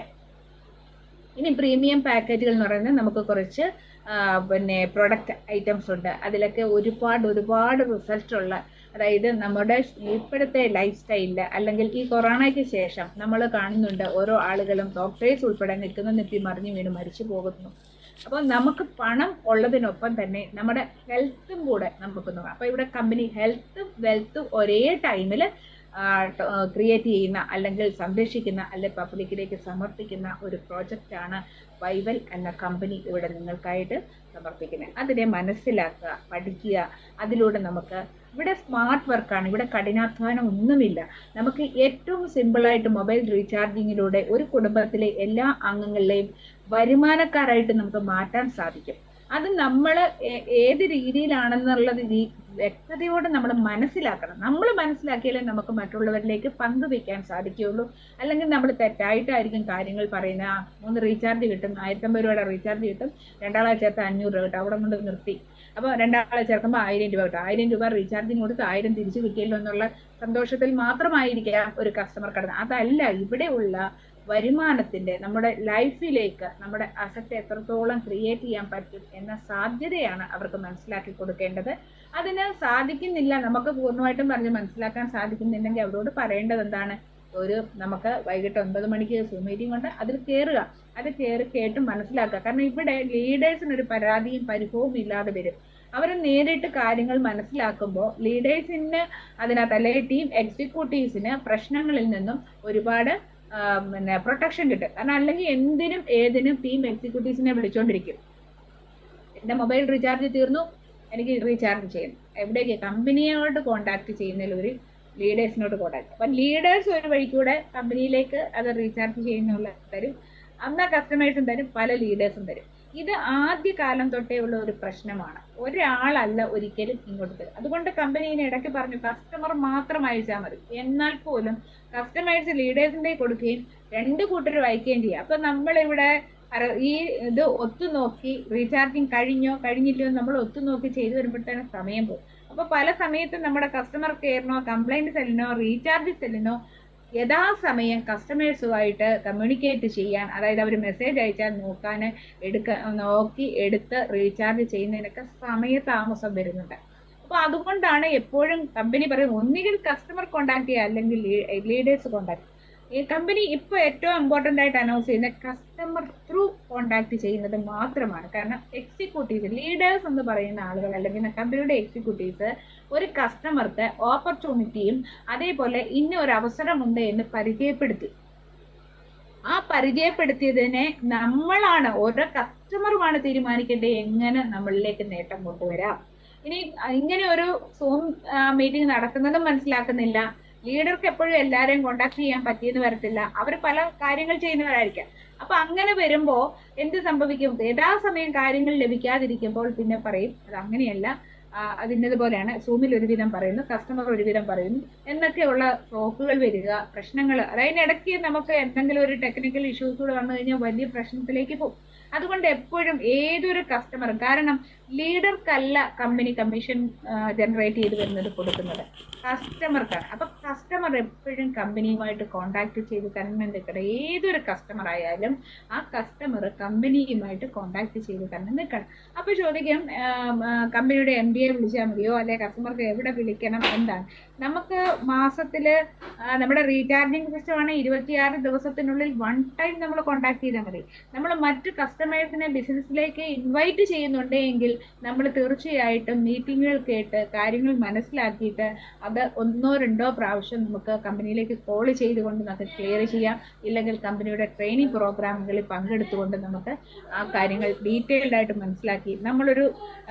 ഇനി പ്രീമിയം പാക്കേജുകൾ എന്ന് പറയുന്നത് നമുക്ക് കുറച്ച് പിന്നെ പ്രൊഡക്റ്റ് ഐറ്റംസ് ഉണ്ട്. അതിലൊക്കെ ഒരുപാട് റിസൾട്ട് ഉള്ള, അതായത് നമ്മുടെ ഇപ്പോഴത്തെ ലൈഫ് സ്റ്റൈലില് അല്ലെങ്കിൽ ഈ കൊറോണയ്ക്ക് ശേഷം നമ്മൾ കാണുന്നുണ്ട് ഓരോ ആളുകളും ഡോക്ടേഴ്സ് ഉൾപ്പെടെ നിൽക്കുന്ന നെറ്റി മറിഞ്ഞു വീണ് മരിച്ചു പോകുന്നു. അപ്പോൾ നമുക്ക് പണം ഉള്ളതിനൊപ്പം തന്നെ നമ്മുടെ ഹെൽത്തും കൂടെ നമുക്ക് നോക്കാം. അപ്പോൾ ഇവിടെ കമ്പനി ഹെൽത്തും വെൽത്തും ഒരേ ടൈമിൽ ക്രിയേറ്റ് ചെയ്യുന്ന അല്ലെങ്കിൽ സംരക്ഷിക്കുന്ന അല്ലെങ്കിൽ പബ്ലിക്കിലേക്ക് സമർപ്പിക്കുന്ന ഒരു പ്രോജക്റ്റാണ് വൈവൽ എന്ന കമ്പനി ഇവിടെ നിങ്ങൾക്കായിട്ട് സമർപ്പിക്കുന്നത്. അതിനെ മനസ്സിലാക്കുക, പഠിക്കുക. അതിലൂടെ നമുക്ക് ഇവിടെ സ്മാർട്ട് വർക്കാണ്, ഇവിടെ കഠിനാധ്വാനം ഒന്നുമില്ല. നമുക്ക് ഏറ്റവും സിമ്പിളായിട്ട് മൊബൈൽ റീചാർജിങ്ങിലൂടെ ഒരു കുടുംബത്തിലെ എല്ലാ അംഗങ്ങളെയും വരുമാനക്കാരായിട്ട് നമുക്ക് മാറ്റാൻ സാധിക്കും. അത് നമ്മൾ ഏത് രീതിയിലാണെന്നുള്ളത് വ്യക്തതയോടെ നമ്മൾ മനസ്സിലാക്കണം. നമ്മൾ മനസ്സിലാക്കിയാലേ നമുക്ക് മറ്റുള്ളവരിലേക്ക് പങ്കുവെക്കാൻ സാധിക്കുകയുള്ളൂ. അല്ലെങ്കിൽ നമ്മൾ തെറ്റായിട്ടായിരിക്കും കാര്യങ്ങൾ പറയുന്നത്. 3 റീചാർജ് കിട്ടും, 1050 രൂപയുടെ റീചാർജ് കിട്ടും, 2 ആളെ ചേർത്ത് 500 രൂപ കിട്ടും, അവിടെ കൊണ്ട് നിർത്തി. അപ്പോൾ 2 ആളെ ചേർക്കുമ്പോൾ 1000 രൂപ കിട്ടും. 1000 രൂപ റീചാർജിങ് കൊടുത്ത് 1000 തിരിച്ചു കിട്ടിയല്ലോ എന്നുള്ള സന്തോഷത്തിൽ മാത്രമായിരിക്കാം ഒരു കസ്റ്റമർ കടന്നത്. അതല്ല, ഇവിടെയുള്ള വരുമാനത്തിന്റെ നമ്മുടെ ലൈഫിലേക്ക് നമ്മുടെ അസറ്റ് എത്രത്തോളം ക്രിയേറ്റ് ചെയ്യാൻ പറ്റും എന്ന സാധ്യതയാണ് അവർക്ക് മനസ്സിലാക്കി കൊടുക്കേണ്ടത്. അതിന് സാധിക്കുന്നില്ല, നമുക്ക് പൂർണ്ണമായിട്ടും പറഞ്ഞ് മനസ്സിലാക്കാൻ സാധിക്കുന്നില്ലെങ്കിൽ അവരോട് പറയേണ്ടത് എന്താണ്, നമുക്ക് വൈകിട്ട് 9 മണിക്ക് സൂം മീറ്റിംഗ് ഉണ്ട്, അതിൽ കയറുക. അത് കേട്ട് മനസ്സിലാക്കുക. കാരണം ഇവിടെ ലീഡേഴ്സിന് ഒരു പരാതിയും പരിഭവവും ഇല്ലാതെ വരും. അവർ നേരിട്ട് കാര്യങ്ങൾ മനസ്സിലാക്കുമ്പോൾ ലീഡേഴ്സിന് അതിനകത്ത്, അല്ലെങ്കിൽ ടീം എക്സിക്യൂട്ടീവ്സിന് പ്രശ്നങ്ങളിൽ നിന്നും ഒരുപാട് പ്രൊട്ടക്ഷൻ കിട്ടും. കാരണം അല്ലെങ്കിൽ എന്തിനും ഏതിനും ടീം എക്സിക്യൂട്ടീവ്സിനെ വിളിച്ചോണ്ടിരിക്കും. എന്റെ മൊബൈൽ റീചാർജ് തീർന്നു, എനിക്ക് റീചാർജ് ചെയ്യണം. എവിടേക്ക്? കമ്പനിയോട് കോണ്ടാക്ട് ചെയ്യുന്നതിൽ ഒരു ലീഡേഴ്സിനോട് കോണ്ടാക്ട്. അപ്പൊ ലീഡേഴ്സ് ഒരു വഴിക്കൂടെ കമ്പനിയിലേക്ക് അത് റീചാർജ് ചെയ്യുന്നുള്ള തരും. അന്ന് കസ്റ്റമേഴ്സും തരും, പല ലീഡേഴ്സും തരും. ഇത് ആദ്യ കാലം തൊട്ടേ ഉള്ള ഒരു പ്രശ്നമാണ്. ഒരാളല്ല ഒരിക്കലും ഇങ്ങോട്ട് തരും. അതുകൊണ്ട് കമ്പനീനെ ഇടയ്ക്ക് പറഞ്ഞു കസ്റ്റമർ മാത്രം അയച്ചാൽ മതി. എന്നാൽ പോലും കസ്റ്റമേഴ്സ് ലീഡേഴ്സിന്റെ കൊടുക്കുകയും 2 കൂട്ടർ വായിക്കുകയും ചെയ്യുക. അപ്പൊ നമ്മളിവിടെ ഈ ഇത് ഒത്തുനോക്കി റീചാർജിങ് കഴിഞ്ഞില്ലയോ നമ്മൾ ഒത്തുനോക്കി ചെയ്തു വരുമ്പോഴത്തേന് സമയം പോകും. അപ്പൊ പല സമയത്തും നമ്മുടെ കസ്റ്റമർ കെയറിനോ കംപ്ലൈന്റ് സെല്ലിനോ റീചാർജ് സെല്ലിനോ യഥാസമയം കസ്റ്റമേഴ്സുമായിട്ട് കമ്മ്യൂണിക്കേറ്റ് ചെയ്യാൻ, അതായത് അവർ മെസ്സേജ് അയച്ചാൽ നോക്കി എടുത്ത് റീചാർജ് ചെയ്യുന്നതിനൊക്കെ സമയതാമസം വരുന്നുണ്ട്. അപ്പൊ അതുകൊണ്ടാണ് എപ്പോഴും കമ്പനി പറയുന്നത് ഒന്നുകിൽ കസ്റ്റമർ കോണ്ടാക്ട് ചെയ്യുക അല്ലെങ്കിൽ ലീഡേഴ്സ് കോണ്ടാക്ട്. ഈ കമ്പനി ഇപ്പൊ ഏറ്റവും ഇമ്പോർട്ടന്റ് ആയിട്ട് അനൗൺസ് ചെയ്യുന്നത് കസ്റ്റമർ ത്രൂ കോണ്ടാക്ട് ചെയ്യുന്നത് മാത്രമാണ്. കാരണം എക്സിക്യൂട്ടീവ്സ്, ലീഡേഴ്സ് എന്ന് പറയുന്ന ആളുകൾ അല്ലെങ്കിൽ കമ്പനിയുടെ എക്സിക്യൂട്ടീവ്സ് ഒരു കസ്റ്റമർക്ക് ഓപ്പർച്യൂണിറ്റിയും അതേപോലെ ഒരു അവസരമുണ്ട് എന്ന് പരിചയപ്പെടുത്തി. ആ പരിചയപ്പെടുത്തിയതിനെ നമ്മളാണ്, ഓരോ കസ്റ്റമറുമാണ് തീരുമാനിക്കേണ്ടത് എങ്ങനെ നമ്മളിലേക്ക് നേട്ടം കൊണ്ടുവരാം. ഇനി ഇങ്ങനെ ഒരു സൂം മീറ്റിംഗ് നടക്കുന്നതും മനസ്സിലാക്കുന്നില്ല, ലീഡർക്ക് എപ്പോഴും എല്ലാവരെയും കോണ്ടാക്ട് ചെയ്യാൻ പറ്റിയെന്ന് വരത്തില്ല, അവർ പല കാര്യങ്ങൾ ചെയ്യുന്നവരായിരിക്കാം. അപ്പൊ അങ്ങനെ വരുമ്പോ എന്ത് സംഭവിക്കും? യഥാസമയം കാര്യങ്ങൾ ലഭിക്കാതിരിക്കുമ്പോൾ പിന്നെ പറയും അത് അങ്ങനെയല്ല, അതിൻ്റെതുപോലെയാണ്, സൂമിൽ ഒരുവിധം പറയുന്നു, കസ്റ്റമർ ഒരുവിധം പറയുന്നു എന്നൊക്കെയുള്ള ടോക്കുകൾ വരിക, പ്രശ്നങ്ങൾ. അതിനിടയ്ക്ക് നമുക്ക് എന്തെങ്കിലും ഒരു ടെക്നിക്കൽ ഇഷ്യൂസ് കൂടെ വന്നു കഴിഞ്ഞാൽ വലിയ പ്രശ്നത്തിലേക്ക് പോകും. അതുകൊണ്ട് എപ്പോഴും ഏതൊരു കസ്റ്റമറും, കാരണം ലീഡർക്കല്ല കമ്പനി കമ്മീഷൻ ജനറേറ്റ് ചെയ്ത് വരുന്നത് കൊടുക്കുന്നത്, കസ്റ്റമർക്കാണ്. അപ്പൊ കസ്റ്റമർ എപ്പോഴും കമ്പനിയുമായിട്ട് കോണ്ടാക്ട് ചെയ്ത് തന്നെ നിൽക്കണം. ഏതൊരു കസ്റ്റമർ ആയാലും ആ കസ്റ്റമർ കമ്പനിയുമായിട്ട് കോണ്ടാക്ട് ചെയ്ത് തന്നെ നിൽക്കണം. അപ്പൊ ചോദിക്കും കമ്പനിയുടെ MD വിളിച്ചാൽ മതിയോ, അല്ലെ കസ്റ്റമർക്ക് എവിടെ വിളിക്കണം, എന്താണ്? നമുക്ക് മാസത്തില് നമ്മുടെ റീചാർജിങ് സിസ്റ്റം ആണ് 26 ദിവസത്തിനുള്ളിൽ 1 ടൈം നമ്മൾ കോണ്ടാക്ട് ചെയ്താൽ മതി. നമ്മൾ മറ്റ് കസ്റ്റമേഴ്സിനെ ബിസിനസ്സിലേക്ക് ഇൻവൈറ്റ് ചെയ്യുന്നുണ്ടെങ്കിൽ നമ്മൾ തീർച്ചയായിട്ടും മീറ്റിങ്ങുകൾ കേട്ട് കാര്യങ്ങൾ മനസ്സിലാക്കിയിട്ട് അത് 1 or 2 പ്രാവശ്യം നമുക്ക് കമ്പനിയിലേക്ക് കോൾ ചെയ്തുകൊണ്ട് നമുക്ക് ക്ലിയർ ചെയ്യാം. ഇല്ലെങ്കിൽ കമ്പനിയുടെ ട്രെയിനിങ് പ്രോഗ്രാമുകളിൽ പങ്കെടുത്തുകൊണ്ട് നമുക്ക് ആ കാര്യങ്ങൾ ഡീറ്റെയിൽഡ് ആയിട്ട് മനസ്സിലാക്കി നമ്മളൊരു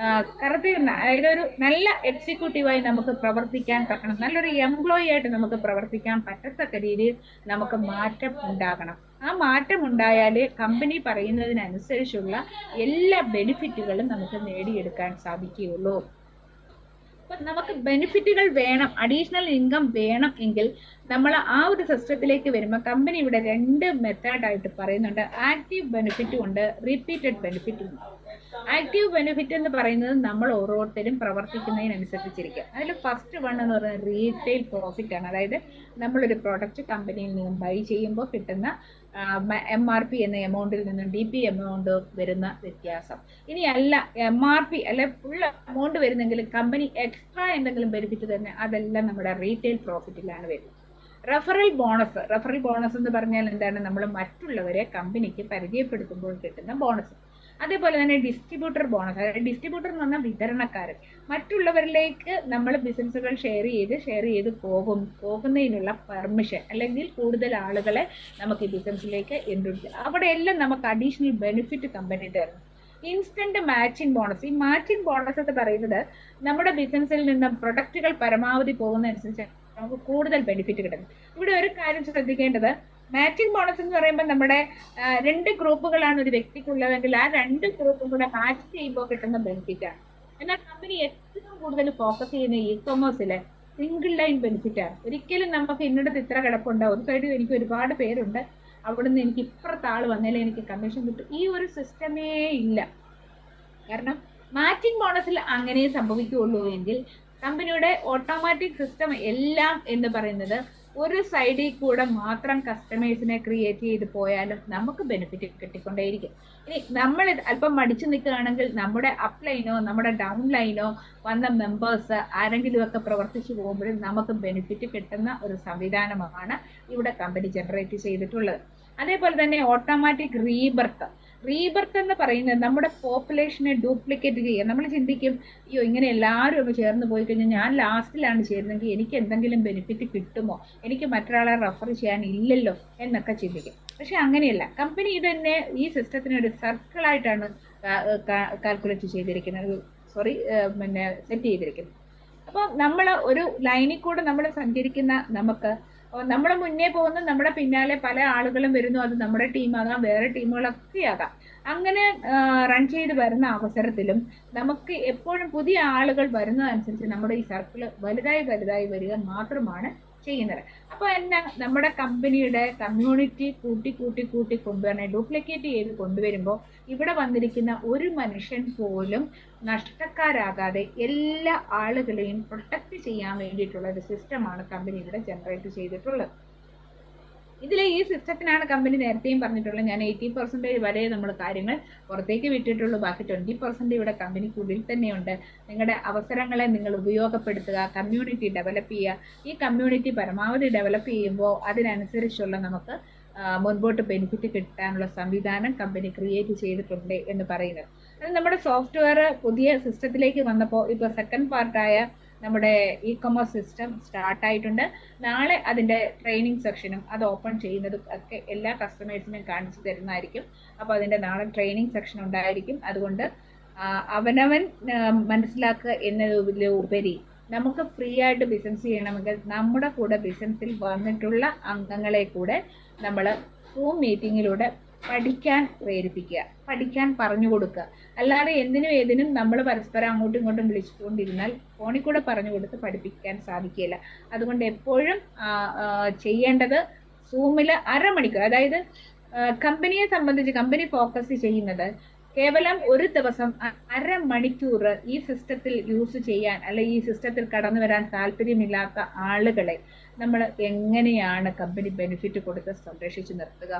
അതായത് ഒരു നല്ല എക്സിക്യൂട്ടീവായി നമുക്ക് പ്രവർത്തിക്കാൻ പറ്റണം, നല്ലൊരു എംപ്ലോയി ആയിട്ട് നമുക്ക് പ്രവർത്തിക്കാൻ പറ്റത്തക്ക രീതിയിൽ നമുക്ക് മാറ്റം ഉണ്ടാകണം. ആ മാറ്റം ഉണ്ടായാലേ കമ്പനി പറയുന്നതിനനുസരിച്ചുള്ള എല്ലാ ബെനിഫിറ്റുകളും നമുക്ക് നേടിയെടുക്കാൻ സാധിക്കുകയുള്ളൂ. അപ്പൊ നമുക്ക് ബെനിഫിറ്റുകൾ വേണം, അഡീഷണൽ ഇൻകം വേണം എങ്കിൽ നമ്മൾ ആ ഒരു സിസ്റ്റത്തിലേക്ക് വരുമ്പോൾ കമ്പനി ഇവിടെ 2 മെത്തേഡായിട്ട് പറയുന്നുണ്ട്. ആക്റ്റീവ് ബെനിഫിറ്റും ഉണ്ട്, റിപ്പീറ്റഡ് ബെനിഫിറ്റും ഉണ്ട്. ആക്റ്റീവ് ബെനിഫിറ്റ് എന്ന് പറയുന്നത് നമ്മൾ ഓരോരുത്തരും പ്രവർത്തിക്കുന്നതിനനുസരിച്ചിരിക്കും. അതിൽ ഫസ്റ്റ് വൺ എന്ന് പറയുന്നത് റീറ്റെയിൽ പ്രോഫിറ്റ് ആണ്. അതായത് നമ്മളൊരു പ്രോഡക്റ്റ് കമ്പനിയിൽ നിന്നും ബൈ ചെയ്യുമ്പോൾ കിട്ടുന്ന MRP എന്ന എമൗണ്ടിൽ നിന്നും DP എമൗണ്ട് വരുന്ന വ്യത്യാസം. ഇനി അല്ല MRP അല്ലെ ഫുൾ എമൗണ്ട് വരുന്നെങ്കിലും കമ്പനി എക്സ്ട്രാ എന്തെങ്കിലും ബെനിഫിറ്റ് തന്നെ, അതെല്ലാം നമ്മുടെ റീറ്റെയിൽ പ്രോഫിറ്റിലാണ് വരുന്നത്. റെഫറൽ ബോണസ് എന്ന് പറഞ്ഞാൽ എന്താണ്? നമ്മൾ മറ്റുള്ളവരെ കമ്പനിക്ക് പരിചയപ്പെടുത്തുമ്പോൾ കിട്ടുന്ന ബോണസ്. അതേപോലെ തന്നെ ഡിസ്ട്രിബ്യൂട്ടർ ബോണസ്. അതായത് ഡിസ്ട്രിബ്യൂട്ടർ എന്ന് പറഞ്ഞാൽ വിതരണക്കാരൻ, മറ്റുള്ളവരിലേക്ക് നമ്മൾ ബിസിനസ്സുകൾ ഷെയർ ചെയ്ത് പോകുന്നതിനുള്ള പെർമിഷൻ, അല്ലെങ്കിൽ കൂടുതൽ ആളുകളെ നമുക്ക് ഈ ബിസിനസ്സിലേക്ക് ഇൻട്രൊഡ്യൂസ് ചെയ്യാം. അവിടെയെല്ലാം നമുക്ക് അഡീഷണൽ ബെനിഫിറ്റ് കമ്പനി തരുന്നു. Instant matching bonus. ഈ മാച്ചിങ് ബോണസ് എന്ന് പറയുന്നത് നമ്മുടെ ബിസിനസ്സിൽ നിന്ന് പ്രൊഡക്റ്റുകൾ പരമാവധി പോകുന്നതനുസരിച്ച് നമുക്ക് കൂടുതൽ ബെനിഫിറ്റ് കിട്ടുന്നു. ഇവിടെ ഒരു കാര്യം ശ്രദ്ധിക്കേണ്ടത്, മാച്ചിങ് ബോണസ് എന്ന് പറയുമ്പോൾ നമ്മുടെ 2 ഗ്രൂപ്പുകളാണ് ഒരു വ്യക്തിക്കുള്ളതെങ്കിൽ ആ 2 ഗ്രൂപ്പും കൂടെ മാച്ച് ചെയ്യുമ്പോൾ കിട്ടുന്ന ബെനിഫിറ്റ് ആണ്. എന്നാൽ കമ്പനി ഏറ്റവും കൂടുതൽ ഫോക്കസ് ചെയ്യുന്ന ഇ-കൊമേഴ്സിലെ സിംഗിൾ ലൈൻ ബെനിഫിറ്റ് ആണ്. ഒരിക്കലും നമുക്ക് ഇന്നിടത്ത് ഇത്ര കിടപ്പുണ്ട്, ഒരു സൈഡിൽ എനിക്ക് ഒരുപാട് പേരുണ്ട്, അവിടുന്ന് എനിക്ക് ഇപ്പുറത്തെ ആൾ വന്നാലേ എനിക്ക് കമ്മീഷൻ കിട്ടും, ഈ ഒരു സിസ്റ്റമേ ഇല്ല. കാരണം മാച്ചിങ് ബോണസിൽ അങ്ങനെ സംഭവിക്കുകയുള്ളൂ എങ്കിൽ കമ്പനിയുടെ ഓട്ടോമാറ്റിക് സിസ്റ്റം എല്ലാം എന്ന് പറയുന്നത് ഒരു സൈഡിൽ കൂടെ മാത്രം കസ്റ്റമേഴ്സിനെ ക്രിയേറ്റ് ചെയ്ത് പോയാലും നമുക്ക് ബെനിഫിറ്റ് കിട്ടിക്കൊണ്ടേയിരിക്കും. ഇനി നമ്മൾ അല്പം മടിച്ചു നിൽക്കുകയാണെങ്കിൽ നമ്മുടെ അപ്പ് ലൈനോ നമ്മുടെ ഡൗൺ ലൈനോ വന്ന മെമ്പേഴ്സ് ആരെങ്കിലുമൊക്കെ പ്രവർത്തിച്ചു പോകുമ്പോഴും നമുക്ക് ബെനിഫിറ്റ് കിട്ടുന്ന ഒരു സംവിധാനമാണ് ഇവിടെ കമ്പനി ജനറേറ്റ് ചെയ്തിട്ടുള്ളത്. അതേപോലെ തന്നെ ഓട്ടോമാറ്റിക് റീബർത്ത് എന്ന് പറയുന്നത് നമ്മുടെ പോപ്പുലേഷനെ ഡ്യൂപ്ലിക്കേറ്റ് ചെയ്യുക. നമ്മൾ ചിന്തിക്കും, അയ്യോ ഇങ്ങനെ എല്ലാവരും ഒന്ന് ചേർന്ന് പോയി കഴിഞ്ഞാൽ ഞാൻ ലാസ്റ്റിലാണ് ചേരുന്നെങ്കിൽ എനിക്ക് എന്തെങ്കിലും ബെനിഫിറ്റ് കിട്ടുമോ, എനിക്ക് മറ്റൊരാളെ റെഫർ ചെയ്യാൻ ഇല്ലല്ലോ എന്നൊക്കെ ചിന്തിക്കും. പക്ഷെ അങ്ങനെയല്ല, കമ്പനി ഇതന്നെ ഈ സിസ്റ്റത്തിന് ഒരു സർക്കിളായിട്ടാണ് കാൽക്കുലേറ്റ് ചെയ്തിരിക്കുന്നത്, സെറ്റ് ചെയ്തിരിക്കുന്നത്. അപ്പോൾ നമ്മൾ ഒരു ലൈനിൽ കൂടെ നമ്മൾ സഞ്ചരിക്കുന്ന നമുക്ക് നമ്മുടെ മുന്നേ പോകുന്ന നമ്മുടെ പിന്നാലെ പല ആളുകളും വരുന്നു. അത് നമ്മുടെ ടീമാകാം, വേറെ ടീമുകളൊക്കെ ആകാം. അങ്ങനെ റൺ ചെയ്ത് വരുന്ന അവസരത്തിലും നമുക്ക് എപ്പോഴും പുതിയ ആളുകൾ വരുന്നതനുസരിച്ച് നമ്മുടെ ഈ സർക്കിള് വലുതായി വരിക മാത്രമാണ് ചെയ്യുന്നത്. അപ്പോൾ എന്നാ നമ്മുടെ കമ്പനിയുടെ കമ്മ്യൂണിറ്റി കൂട്ടി കൊണ്ടുവരണം, ഡ്യൂപ്ലിക്കേറ്റ് ചെയ്ത് കൊണ്ടുവരുമ്പോൾ ഇവിടെ വന്നിരിക്കുന്ന ഒരു മനുഷ്യൻ പോലും നഷ്ടക്കാരാകാതെ എല്ലാ ആളുകളെയും പ്രൊട്ടക്ട് ചെയ്യാൻ വേണ്ടിയിട്ടുള്ള ഒരു സിസ്റ്റമാണ് കമ്പനി ഇവിടെ ജനറേറ്റ് ചെയ്തിട്ടുള്ളത്. ഇതിലെ ഈ സിസ്റ്റത്തിനാണ് കമ്പനി നേരത്തെയും പറഞ്ഞിട്ടുള്ളത്, ഞാൻ 80% വരെ നമ്മൾ കാര്യങ്ങൾ പുറത്തേക്ക് വിട്ടിട്ടുള്ളൂ, ബാക്കി 20% ഇവിടെ കമ്പനിക്കുള്ളിൽ തന്നെയുണ്ട്. നിങ്ങളുടെ അവസരങ്ങളെ നിങ്ങൾ ഉപയോഗപ്പെടുത്തുക, കമ്മ്യൂണിറ്റി ഡെവലപ്പ് ചെയ്യുക. ഈ കമ്മ്യൂണിറ്റി പരമാവധി ഡെവലപ്പ് ചെയ്യുമ്പോൾ അതിനനുസരിച്ചുള്ള നമുക്ക് മുൻപോട്ട് ബെനിഫിറ്റ് കിട്ടാനുള്ള സംവിധാനം കമ്പനി ക്രിയേറ്റ് ചെയ്തിട്ടുണ്ട് എന്ന് പറയുന്നത്. അത് നമ്മുടെ സോഫ്റ്റ്വെയർ പുതിയ സിസ്റ്റത്തിലേക്ക് വന്നപ്പോൾ ഇപ്പോൾ സെക്കൻഡ് പാർട്ടായ നമ്മുടെ ഇ-കൊമേഴ്സ് സിസ്റ്റം സ്റ്റാർട്ടായിട്ടുണ്ട്. നാളെ അതിൻ്റെ ട്രെയിനിങ് സെക്ഷനും അത് ഓപ്പൺ ചെയ്യുന്നതും ഒക്കെ എല്ലാ കസ്റ്റമേഴ്സിനും കാണിച്ചു തരുന്നതായിരിക്കും. അപ്പോൾ അതിൻ്റെ നാളെ ട്രെയിനിങ് സെക്ഷൻ ഉണ്ടായിരിക്കും. അതുകൊണ്ട് അവനവൻ മനസ്സിലാക്കുക എന്നതിലുപരി നമുക്ക് ഫ്രീ ആയിട്ട് ബിസിനസ് ചെയ്യണമെങ്കിൽ നമ്മുടെ കൂടെ ബിസിനസ്സിൽ വന്നിട്ടുള്ള അംഗങ്ങളെ കൂടെ നമ്മൾ സൂം മീറ്റിങ്ങിലൂടെ പഠിക്കാൻ പ്രേരിപ്പിക്കുക, പഠിക്കാൻ പറഞ്ഞു കൊടുക്കുക. അല്ലാതെ എന്തിനും ഏതിനും നമ്മൾ പരസ്പരം അങ്ങോട്ടും ഇങ്ങോട്ടും വിളിച്ചുകൊണ്ടിരുന്നാൽ ഫോണിൽ കൂടെ പറഞ്ഞു കൊടുത്ത് പഠിപ്പിക്കാൻ സാധിക്കില്ല. അതുകൊണ്ട് എപ്പോഴും ചെയ്യേണ്ടത് സൂമിൽ അരമണിക്കൂർ, അതായത് കമ്പനിയെ സംബന്ധിച്ച് കമ്പനി ഫോക്കസ് ചെയ്യുന്നത് കേവലം ഒരു ദിവസം അരമണിക്കൂർ ഈ സിസ്റ്റത്തിൽ യൂസ് ചെയ്യാൻ അല്ലെങ്കിൽ ഈ സിസ്റ്റത്തിൽ കടന്നു വരാൻ താല്പര്യമില്ലാത്ത ആളുകളെ നമ്മൾ എങ്ങനെയാണ് കമ്പനി ബെനിഫിറ്റ് കൊടുത്ത് സംരക്ഷിച്ചു നിർത്തുക?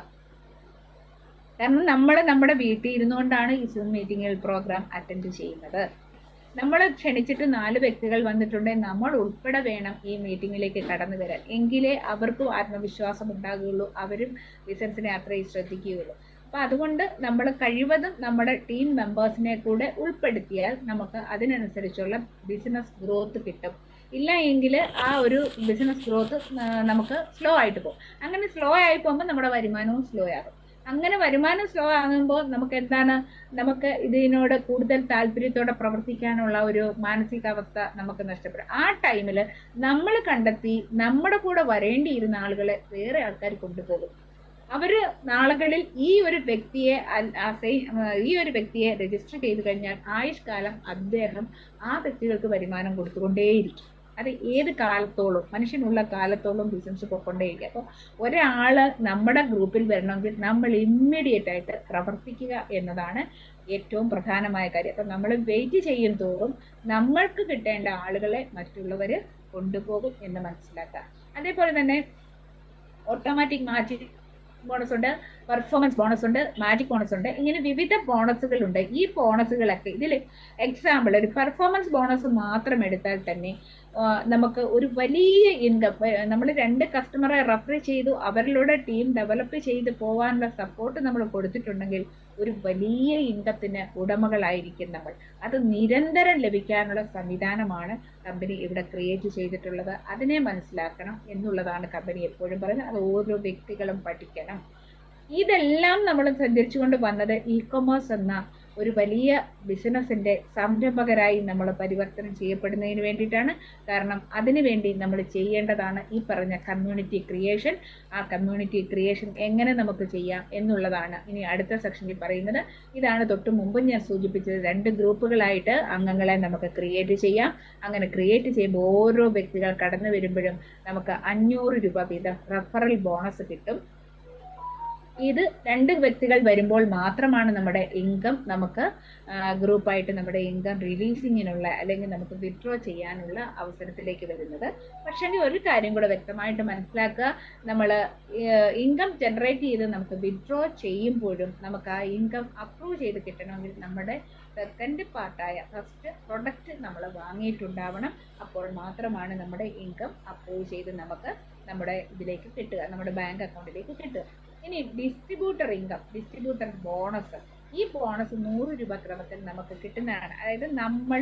കാരണം നമ്മൾ നമ്മുടെ വീട്ടിൽ ഇരുന്നുകൊണ്ടാണ് ഈ സൂം മീറ്റിംഗിൽ പ്രോഗ്രാം അറ്റൻഡ് ചെയ്യുന്നത്. നമ്മൾ ക്ഷണിച്ചിട്ട് 4 വ്യക്തികൾ വന്നിട്ടുണ്ടെങ്കിൽ നമ്മൾ ഉൾപ്പെടെ വേണം ഈ മീറ്റിങ്ങിലേക്ക് കടന്നു വരാൻ. എങ്കിലേ അവർക്കും ആത്മവിശ്വാസം ഉണ്ടാകുകയുള്ളൂ, അവരും ബിസിനസിനെ അത്രയും ശ്രദ്ധിക്കുകയുള്ളൂ. അപ്പൊ അതുകൊണ്ട് നമ്മൾ കഴിവതും നമ്മുടെ ടീം മെമ്പേഴ്സിനെ കൂടെ ഉൾപ്പെടുത്തിയാൽ നമുക്ക് അതിനനുസരിച്ചുള്ള ബിസിനസ് ഗ്രോത്ത് കിട്ടും. ഇല്ല എങ്കിൽ ആ ഒരു ബിസിനസ് ഗ്രോത്ത് നമുക്ക് സ്ലോ ആയിട്ട് പോകും. അങ്ങനെ സ്ലോ ആയി പോകുമ്പോൾ നമ്മുടെ വരുമാനവും സ്ലോ ആകും. അങ്ങനെ വരുമാനം സ്ലോ ആകുമ്പോൾ നമുക്ക് എന്താണ്, നമുക്ക് ഇതിനോട് കൂടുതൽ താല്പര്യത്തോടെ പ്രവർത്തിക്കാനുള്ള ഒരു മാനസികാവസ്ഥ നമുക്ക് നഷ്ടപ്പെടും. ആ ടൈമിൽ നമ്മൾ കണ്ടെത്തി നമ്മുടെ കൂടെ വരേണ്ടിയിരുന്ന ആളുകളെ വേറെ ആൾക്കാർ കൊണ്ടുപോകും. അവര് നാളുകളിൽ ഈ ഒരു വ്യക്തിയെ രജിസ്റ്റർ ചെയ്ത് കഴിഞ്ഞാൽ ആയുഷ്കാലം അദ്ദേഹം ആ വ്യക്തികൾക്ക് വരുമാനം കൊടുത്തുകൊണ്ടേയിരിക്കും. അത് ഏത് കാലത്തോളം, മനുഷ്യനുള്ള കാലത്തോളം ബിസിനസ് പോയിക്കൊണ്ടേയിരിക്കും. അപ്പോൾ ഒരാള് നമ്മുടെ ഗ്രൂപ്പിൽ വരണമെങ്കിൽ നമ്മൾ ഇമ്മീഡിയറ്റ് ആയിട്ട് പ്രവർത്തിക്കുക എന്നതാണ് ഏറ്റവും പ്രധാനമായ കാര്യം. അപ്പം നമ്മൾ വെയിറ്റ് ചെയ്യും തോറും നമ്മൾക്ക് കിട്ടേണ്ട ആളുകളെ മറ്റുള്ളവര് കൊണ്ടുപോകും എന്ന് മനസ്സിലാക്കുക. അതേപോലെ തന്നെ ഓട്ടോമാറ്റിക് മാജിക് ബോണസ് ഉണ്ട്, പെർഫോമൻസ് ബോണസ് ഉണ്ട്, മാജിക് ബോണസ് ഉണ്ട്. ഇങ്ങനെ വിവിധ ബോണസുകളുണ്ട്. ഈ ബോണസുകളൊക്കെ ഇതിൽ എക്സാമ്പിൾ ഒരു പെർഫോമൻസ് ബോണസ് മാത്രം എടുത്താൽ തന്നെ നമുക്ക് ഒരു വലിയ ഇൻകം, നമ്മൾ 2 കസ്റ്റമറെ റെഫർ ചെയ്തു അവരിലൂടെ ടീം ഡെവലപ്പ് ചെയ്ത് പോകാനുള്ള സപ്പോർട്ട് നമ്മൾ കൊടുത്തിട്ടുണ്ടെങ്കിൽ ഒരു വലിയ ഇൻകത്തിന് ഉടമകളായിരിക്കും നമ്മൾ. അത് നിരന്തരം ലഭിക്കാനുള്ള സംവിധാനമാണ് കമ്പനി ഇവിടെ ക്രിയേറ്റ് ചെയ്തിട്ടുള്ളത്. അതിനെ മനസ്സിലാക്കണം എന്നുള്ളതാണ് കമ്പനി എപ്പോഴും പറയുന്നത്. അത് ഓരോ വ്യക്തികളും പഠിക്കണം. ഇതെല്ലാം നമ്മൾ സഞ്ചരിച്ചുകൊണ്ട് വന്നത് ഇ കൊമേഴ്സ് എന്ന ഒരു വലിയ ബിസിനസിന്റെ സംരംഭകരായി നമ്മൾ പരിവർത്തനം ചെയ്യപ്പെടുന്നതിന് വേണ്ടിയിട്ടാണ്. കാരണം അതിനുവേണ്ടി നമ്മൾ ചെയ്യേണ്ടതാണ് ഈ പറഞ്ഞ കമ്മ്യൂണിറ്റി ക്രിയേഷൻ. ആ കമ്മ്യൂണിറ്റി ക്രിയേഷൻ എങ്ങനെ നമുക്ക് ചെയ്യാം എന്നുള്ളതാണ് ഇനി അടുത്ത സെക്ഷനിൽ പറയുന്നത്. ഇതാണ് തൊട്ട് മുമ്പ് ഞാൻ സൂചിപ്പിച്ചത്. 2 ഗ്രൂപ്പുകളായിട്ട് അംഗങ്ങളെ നമുക്ക് ക്രിയേറ്റ് ചെയ്യാം. അങ്ങനെ ക്രിയേറ്റ് ചെയ്യുമ്പോൾ ഓരോ വ്യക്തികൾ കടന്നു വരുമ്പോഴും നമുക്ക് 500 രൂപ വീതം റെഫറൽ ബോണസ് കിട്ടും. ഇത് 2 വ്യക്തികൾ വരുമ്പോൾ മാത്രമാണ് നമ്മുടെ ഇൻകം നമുക്ക് ഗ്രൂപ്പായിട്ട് നമ്മുടെ ഇൻകം റിലീസിങ്ങിനുള്ള അല്ലെങ്കിൽ നമുക്ക് വിഡ്രോ ചെയ്യാനുള്ള അവസരത്തിലേക്ക് വരുന്നത്. പക്ഷേ ഒരു കാര്യം കൂടെ വ്യക്തമായിട്ട് മനസ്സിലാക്കുക, നമ്മൾ ഇൻകം ജനറേറ്റ് ചെയ്ത് നമുക്ക് വിഡ്രോ ചെയ്യുമ്പോഴും നമുക്ക് ആ ഇൻകം അപ്രൂവ് ചെയ്ത് കിട്ടണമെങ്കിൽ നമ്മുടെ സെക്കൻഡ് പാർട്ടായ ഫസ്റ്റ് പ്രൊഡക്റ്റ് നമ്മൾ വാങ്ങിയിട്ടുണ്ടാവണം. അപ്പോൾ മാത്രമാണ് നമ്മുടെ ഇൻകം അപ്രൂവ് ചെയ്ത് നമുക്ക് നമ്മുടെ ഇതിലേക്ക് കിട്ടുക, നമ്മുടെ ബാങ്ക് അക്കൗണ്ടിലേക്ക് കിട്ടുക. ഇനി ഡിസ്ട്രിബ്യൂട്ടർ ഇൻകം, ഡിസ്ട്രിബ്യൂട്ടർ ബോണസ്, ഈ ബോണസ് 100 രൂപ ക്രമത്തിൽ നമുക്ക് കിട്ടുന്നതാണ്. അതായത് നമ്മൾ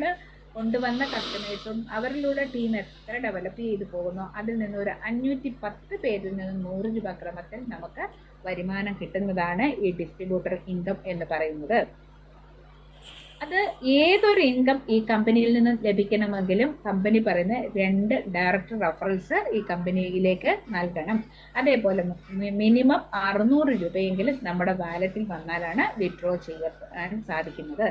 കൊണ്ടുവന്ന കസ്റ്റമേഴ്സും അവരിലൂടെ ടീം എത്ര ഡെവലപ്പ് ചെയ്ത് പോകുന്നോ അതിൽ നിന്ന് ഒരു 510 പേരിൽ നിന്ന് 100 രൂപ ക്രമത്തിൽ നമുക്ക് വരുമാനം കിട്ടുന്നതാണ് ഈ ഡിസ്ട്രിബ്യൂട്ടർ ഇൻകം എന്ന് പറയുന്നത്. അത് ഏതൊരു ഇൻകം ഈ കമ്പനിയിൽ നിന്ന് ലഭിക്കണമെങ്കിലും കമ്പനി പറയുന്ന 2 ഡയറക്റ്റ് റെഫറൽസ് ഈ കമ്പനിയിലേക്ക് നൽകണം. അതേപോലെ മിനിമം 600 രൂപയെങ്കിലും നമ്മുടെ വാലറ്റിൽ വന്നാലാണ് വിഡ്രോ ചെയ്യാൻ സാധിക്കുന്നത്.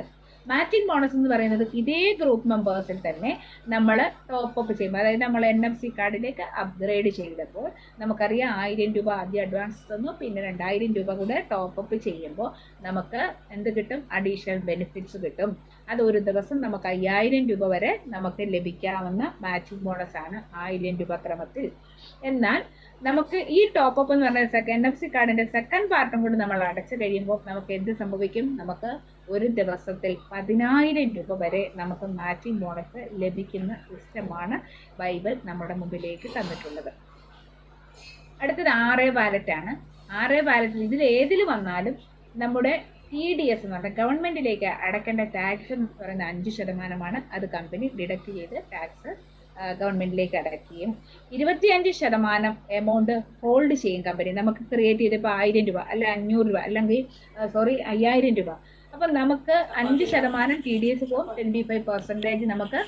മാച്ചിങ് ബോണസ് എന്ന് പറയുന്നത് ഇതേ ഗ്രൂപ്പ് മെമ്പേഴ്സിൽ തന്നെ നമ്മൾ ടോപ്പ് അപ്പ് ചെയ്യുമ്പോൾ, അതായത് നമ്മൾ NFC കാർഡിലേക്ക് അപ്ഗ്രേഡ് ചെയ്തപ്പോൾ നമുക്കറിയാം 1000 രൂപ ആദ്യം അഡ്വാൻസ് തന്നു, പിന്നെ 2000 രൂപ കൂടെ ടോപ്പ് അപ്പ് ചെയ്യുമ്പോൾ നമുക്ക് എന്ത് കിട്ടും, അഡീഷണൽ ബെനിഫിറ്റ്സ് കിട്ടും. അത് ഒരു ദിവസം നമുക്ക് 5000 രൂപ വരെ നമുക്ക് ലഭിക്കാവുന്ന മാച്ചിങ് ബോണസ് ആണ് 1000 രൂപ ക്രമത്തിൽ. എന്നാൽ നമുക്ക് ഈ ടോപ്പ് അപ്പ് എന്ന് പറഞ്ഞ NFC കാർഡിന്റെ സെക്കൻഡ് പാർട്ടും കൂടി നമ്മൾ അടച്ചു കഴിയുമ്പോൾ നമുക്ക് എന്ത് സംഭവിക്കും, നമുക്ക് ഒരു ദിവസത്തിൽ 10000 രൂപ വരെ നമുക്ക് മാച്ചിങ് ബോണസ് ലഭിക്കുന്ന സിസ്റ്റമാണ് ബൈബിൾ നമ്മുടെ മുമ്പിലേക്ക് തന്നിട്ടുള്ളത്. അടുത്തത് RA വാലറ്റ് ആണ്. RA വാലറ്റിൽ ഇതിൽ ഏതിൽ വന്നാലും നമ്മുടെ TDS എന്ന് പറഞ്ഞാൽ ഗവൺമെന്റിലേക്ക് അടക്കേണ്ട ടാക്സ് എന്ന് പറയുന്ന 5% അത് കമ്പനി ഡിഡക്ട് ചെയ്ത് ടാക്സ് ഗവൺമെന്റിലേക്ക് അടയ്ക്കുകയും 25% എമൗണ്ട് ഹോൾഡ് ചെയ്യും കമ്പനി. നമുക്ക് ക്രിയേറ്റ് ചെയ്തപ്പോൾ 1000 രൂപ അല്ല 500 രൂപ അല്ലെങ്കിൽ 5000 രൂപ അപ്പൊ നമുക്ക് 5% TDS പോകും, 25% നമുക്ക്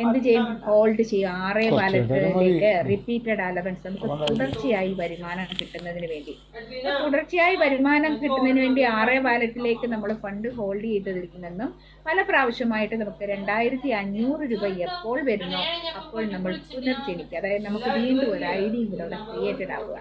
എന്ത് ചെയ്യും, ഹോൾഡ് ചെയ്യും. 6 വാലറ്റിലേക്ക് റിപ്പീറ്റഡ് അലവൻസ് നമുക്ക് തുടർച്ചയായി വരുമാനം കിട്ടുന്നതിന് വേണ്ടി. തുടർച്ചയായി വരുമാനം കിട്ടുന്നതിന് വേണ്ടി 6 വാലറ്റിലേക്ക് നമ്മൾ ഫണ്ട് ഹോൾഡ് ചെയ്തിരിക്കുന്നെന്നും പല പ്രാവശ്യമായിട്ട് നമുക്ക് 2500 രൂപ എപ്പോൾ വരുന്നോ അപ്പോൾ നമ്മൾ പുനർജനിക്കുക. അതായത് നമുക്ക് വീണ്ടും ഒരു ID കൂടെ അവിടെ ക്രിയേറ്റഡ് ആവുക.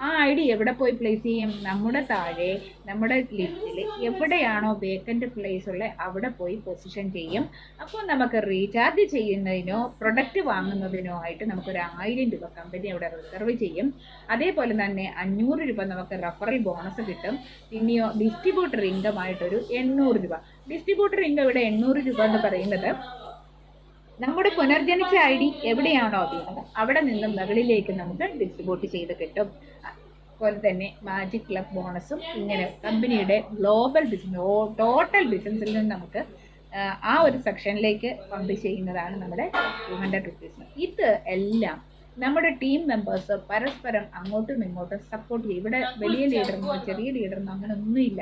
ആ ID എവിടെ പോയി പ്ലേസ് ചെയ്യും? നമ്മുടെ താഴെ നമ്മുടെ ലിസ്റ്റിൽ എവിടെയാണോ വേക്കന്റ് പ്ലേസ് ഉള്ളത് അവിടെ പോയി പൊസിഷൻ ചെയ്യും. അപ്പോൾ നമുക്ക് റീചാർജ് ചെയ്യുന്നതിനോ പ്രൊഡക്റ്റ് വാങ്ങുന്നതിനോ ആയിട്ട് നമുക്കൊരു 1000 രൂപ കമ്പനി അവിടെ റിസർവ് ചെയ്യും. അതേപോലെ തന്നെ 500 രൂപ നമുക്ക് റഫറൽ ബോണസ് കിട്ടും. പിന്നെയോ ഡിസ്ട്രിബ്യൂട്ടർ ഇൻകം ആയിട്ടൊരു 800 രൂപ. ഡിസ്ട്രിബ്യൂട്ടർ ഇൻകം ഇവിടെ 800 രൂപ എന്ന് പറയുന്നത് നമ്മുടെ പുനർജനിച്ച ID എവിടെയാണോ വീണത് അവിടെ നിന്നും മുകളിലേക്ക് നമുക്ക് ഡിസ്ട്രിബ്യൂട്ട് ചെയ്ത് കിട്ടും. അതുപോലെ തന്നെ മാജിക് ക്ലബ് ബോണസും ഇങ്ങനെ കമ്പനിയുടെ ഗ്ലോബൽ ബിസിനസ് ടോട്ടൽ ബിസിനസ്സിൽ നിന്ന് നമുക്ക് ആ ഒരു സെക്ഷനിലേക്ക് പമ്പ് ചെയ്യുന്നതാണ് നമ്മുടെ 200 റുപ്പീസ്. ഇത് എല്ലാം നമ്മുടെ ടീം മെമ്പേഴ്സ് പരസ്പരം അങ്ങോട്ടും ഇങ്ങോട്ടും സപ്പോർട്ട് ചെയ്യും. ഇവിടെ വലിയ ലീഡറിനോ ചെറിയ ലീഡറിനോ അങ്ങനെ ഒന്നുമില്ല.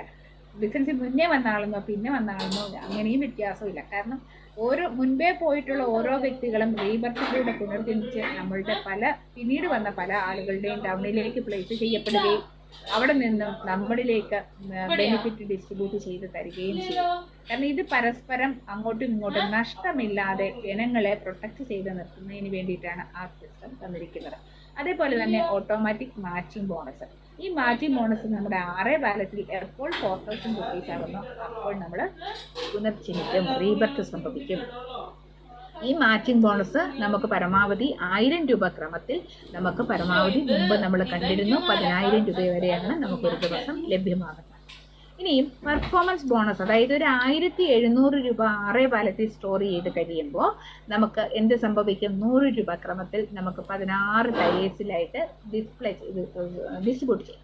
ബിസിനസ്സിൽ മുന്നേ വന്ന ആളെന്നോ പിന്നെ വന്ന ആളെന്നോ അങ്ങനെയും വ്യത്യാസമില്ല. കാരണം മുൻപേ പോയിട്ടുള്ള ഓരോ വ്യക്തികളും റീബർത്തിലൂടെ പുനർജനിച്ച് നമ്മളുടെ പിന്നീട് വന്ന പല ആളുകളുടെയും ടൗണിലേക്ക് പ്ലേസ് ചെയ്യപ്പെടുകയും അവിടെ നിന്നും നമ്മളിലേക്ക് ബെനിഫിറ്റ് ഡിസ്ട്രിബ്യൂട്ട് ചെയ്ത് തരികയും ചെയ്യും. കാരണം ഇത് പരസ്പരം അങ്ങോട്ടും ഇങ്ങോട്ടും നഷ്ടമില്ലാതെ ജനങ്ങളെ പ്രൊട്ടക്ട് ചെയ്ത് നിർത്തുന്നതിന് വേണ്ടിയിട്ടാണ് ആ സിസ്റ്റം തന്നിരിക്കുന്നത്. അതേപോലെ തന്നെ ഓട്ടോമാറ്റിക് മാച്ചിങ് ബോണസ്. ഈ മാച്ചിങ് ബോണസ് നമ്മുടെ 6 വാലറ്റിൽ എപ്പോൾ 4000 റുപ്പീസ് ആകുന്നു അപ്പോൾ നമ്മൾ പുനർജനിക്കും, റീബർത്ത് സംഭവിക്കും. ഈ മാച്ചിങ് ബോണസ് നമുക്ക് പരമാവധി 1000 രൂപ ക്രമത്തിൽ നമുക്ക് പരമാവധി മുമ്പ് നമ്മൾ കണ്ടിരുന്നു 10000 രൂപ വരെയാണ് നമുക്കൊരു ദിവസം ലഭ്യമാകുന്നത്. ഇനിയും പെർഫോമൻസ് ബോണസ്, അതായത് ഒരു 1700 രൂപ 6 വാലറ്റിൽ സ്റ്റോർ ചെയ്ത് കഴിയുമ്പോൾ നമുക്ക് എന്ത് സംഭവിക്കും? 100 രൂപ ക്രമത്തിൽ നമുക്ക് 16 ടയേഴ്സിലായിട്ട് ഡിസ്ട്രിബ്യൂട്ട് ചെയ്യും.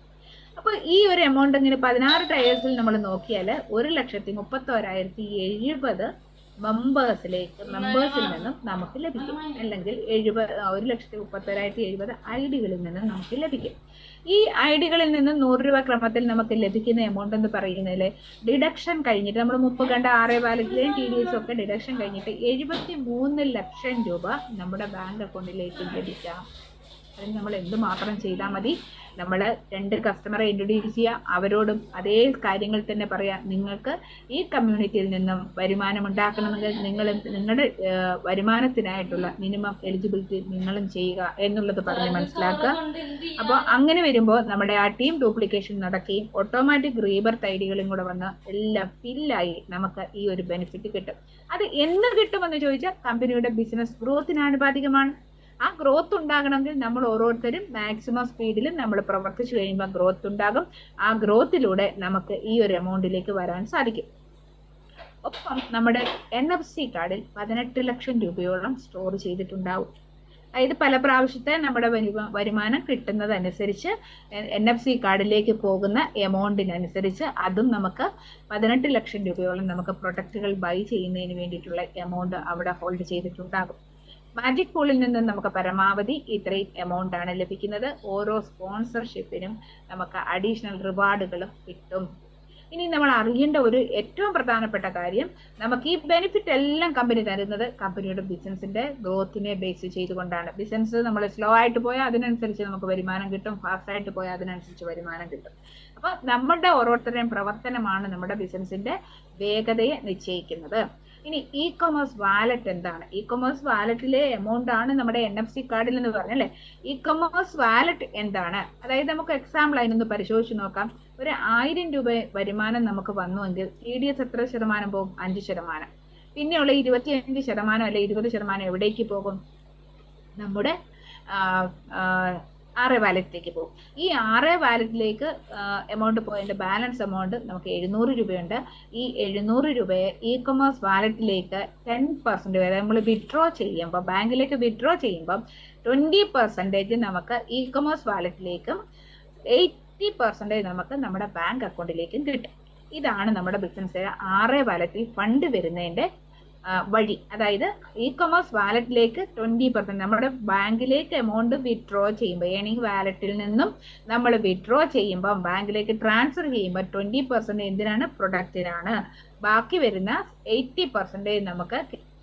അപ്പോൾ ഈ ഒരു എമൗണ്ട് ഇങ്ങനെ 16 ടയേഴ്സിൽ നമ്മൾ നോക്കിയാൽ 1,31,070 മെമ്പേഴ്സിൽ നിന്നും നമുക്ക് ലഭിക്കും. അല്ലെങ്കിൽ 1,31,070 ഐഡികളിൽ നിന്നും നമുക്ക് ലഭിക്കും. ഈ ഐഡികളിൽ നിന്ന് 100 രൂപ ക്രമത്തിൽ നമുക്ക് ലഭിക്കുന്ന എമൗണ്ട് എന്ന് പറയുന്നതിൽ ഡിഡക്ഷൻ കഴിഞ്ഞിട്ട് നമ്മൾ മുമ്പ് കണ്ട 6 വാലറ്റിലെയും TDS ഒക്കെ ഡിഡക്ഷൻ കഴിഞ്ഞിട്ട് 73 ലക്ഷം രൂപ നമ്മുടെ ബാങ്ക് അക്കൗണ്ടിലേക്ക് ലഭിക്കാം. അതിന് നമ്മൾ എന്തുമാത്രം ചെയ്താൽ മതി? നമ്മൾ 2 കസ്റ്റമറെ ഇൻട്രൊഡ്യൂസ് ചെയ്യുക, അവരോടും അതേ കാര്യങ്ങൾ തന്നെ പറയാം. നിങ്ങൾക്ക് ഈ കമ്മ്യൂണിറ്റിയിൽ നിന്നും വരുമാനം ഉണ്ടാക്കണമെങ്കിൽ നിങ്ങളുടെ വരുമാനത്തിനായിട്ടുള്ള മിനിമം എലിജിബിലിറ്റി നിങ്ങളും ചെയ്യുക എന്നുള്ളത് പറഞ്ഞ് മനസ്സിലാക്കുക. അപ്പോൾ അങ്ങനെ വരുമ്പോൾ നമ്മുടെ ആ ടീം ഡ്യൂപ്ലിക്കേഷൻ നടക്കുകയും ഓട്ടോമാറ്റിക് റീബർത്ത് ഐഡികളും കൂടെ വന്ന് എല്ലാം ഫില്ലായി നമുക്ക് ഈ ഒരു ബെനിഫിറ്റ് കിട്ടും. അത് എന്ന് കിട്ടുമെന്ന് ചോദിച്ചാൽ കമ്പനിയുടെ ബിസിനസ് ഗ്രോത്തിന് ആനുപാതികമാണ്. ആ ഗ്രോത്ത് ഉണ്ടാകണമെങ്കിൽ നമ്മൾ ഓരോരുത്തരും മാക്സിമം സ്പീഡിൽ നമ്മൾ പ്രവർത്തിച്ചു കഴിയുമ്പോൾ ഗ്രോത്ത് ഉണ്ടാകും. ആ ഗ്രോത്തിലൂടെ നമുക്ക് ഈ ഒരു എമൗണ്ടിലേക്ക് വരാൻ സാധിക്കും. ഒപ്പം നമ്മുടെ NFC കാർഡിൽ 18 ലക്ഷം രൂപയോളം സ്റ്റോർ ചെയ്തിട്ടുണ്ടാവും. അതായത് പല പ്രാവശ്യത്തെ നമ്മുടെ വരുമാനം കിട്ടുന്നതനുസരിച്ച് NFC കാർഡിലേക്ക് പോകുന്ന എമൗണ്ടിനനുസരിച്ച് അതും നമുക്ക് 18 ലക്ഷം രൂപയോളം നമുക്ക് പ്രൊഡക്റ്റുകൾ ബൈ ചെയ്യുന്നതിന് വേണ്ടിയിട്ടുള്ള എമൗണ്ട് അവിടെ ഹോൾഡ് ചെയ്തിട്ടുണ്ടാകും. മാജിക് പൂളിൽ നിന്ന് നമുക്ക് പരമാവധി ഇത്രയും എമൗണ്ട് ആണ് ലഭിക്കുന്നത്. ഓരോ സ്പോൺസർഷിപ്പിനും നമുക്ക് അഡീഷണൽ റിവാർഡുകളും കിട്ടും. ഇനി നമ്മൾ അറിയേണ്ട ഒരു ഏറ്റവും പ്രധാനപ്പെട്ട കാര്യം, നമുക്ക് ഈ ബെനിഫിറ്റ് എല്ലാം കമ്പനി തരുന്നത് കമ്പനിയുടെ ബിസിനസിന്റെ ഗ്രോത്തിനെ ബേസ് ചെയ്തുകൊണ്ടാണ്. ബിസിനസ് നമ്മൾ സ്ലോ ആയിട്ട് പോയാൽ അതിനനുസരിച്ച് നമുക്ക് വരുമാനം കിട്ടും, ഫാസ്റ്റ് ആയിട്ട് പോയാൽ അതിനനുസരിച്ച് വരുമാനം കിട്ടും. അപ്പൊ നമ്മുടെ ഓരോരുത്തരുടെയും പ്രവർത്തനമാണ് നമ്മുടെ ബിസിനസിന്റെ വേഗതയെ നിശ്ചയിക്കുന്നത്. ഇനി ഇ കൊമേഴ്സ് വാലറ്റ് എന്താണ്? ഇ കൊമേഴ്സ് വാലറ്റിലെ എമൗണ്ട് ആണ് നമ്മുടെ NFC കാർഡിൽ എന്ന് പറഞ്ഞല്ലേ. ഇ കൊമേഴ്സ് വാലറ്റ് എന്താണ്? അതായത് നമുക്ക് എക്സാമ്പിൾ അതിനൊന്ന് പരിശോധിച്ച് നോക്കാം. ഒരു 1000 രൂപ വരുമാനം നമുക്ക് വന്നുവെങ്കിൽ TDS എത്ര ശതമാനം പോകും? 5%. പിന്നെയുള്ള 25% അല്ലെ 20% എവിടേക്ക് പോകും? നമ്മുടെ 6 വാലറ്റിലേക്ക് പോകും. ഈ 6 വാലറ്റിലേക്ക് എമൗണ്ട് പോയതിന്റെ ബാലൻസ് എമൗണ്ട് നമുക്ക് 700 രൂപയുണ്ട്. ഈ 700 രൂപയെ ഇ കൊമേഴ്സ് വാലറ്റിലേക്ക് 10% വരെ നമ്മൾ വിഡ്രോ ചെയ്യുമ്പോൾ, ബാങ്കിലേക്ക് വിഡ്രോ ചെയ്യുമ്പോൾ 20% നമുക്ക് ഇ കൊമേഴ്സ് വാലറ്റിലേക്കും 80% നമുക്ക് നമ്മുടെ ബാങ്ക് അക്കൗണ്ടിലേക്കും കിട്ടും. ഇതാണ് നമ്മുടെ ബിസിനസ് 6 വാലറ്റിൽ ഫണ്ട് വരുന്നതിന്റെ വഴി, അതായത് ഇ കൊമേഴ്സ് വാലറ്റിലേക്ക് 20% നമ്മുടെ ബാങ്കിലേക്ക് എമൗണ്ട് വിഡ്രോ ചെയ്യുമ്പോൾ, ഏണിംഗ് വാലറ്റിൽ നിന്നും നമ്മൾ വിഡ്രോ ചെയ്യുമ്പോൾ, ബാങ്കിലേക്ക് ട്രാൻസ്ഫർ ചെയ്യുമ്പോൾ 20% എന്തിനാണ്? പ്രൊഡക്റ്റിനാണ്. ബാക്കി വരുന്ന 80% നമുക്ക്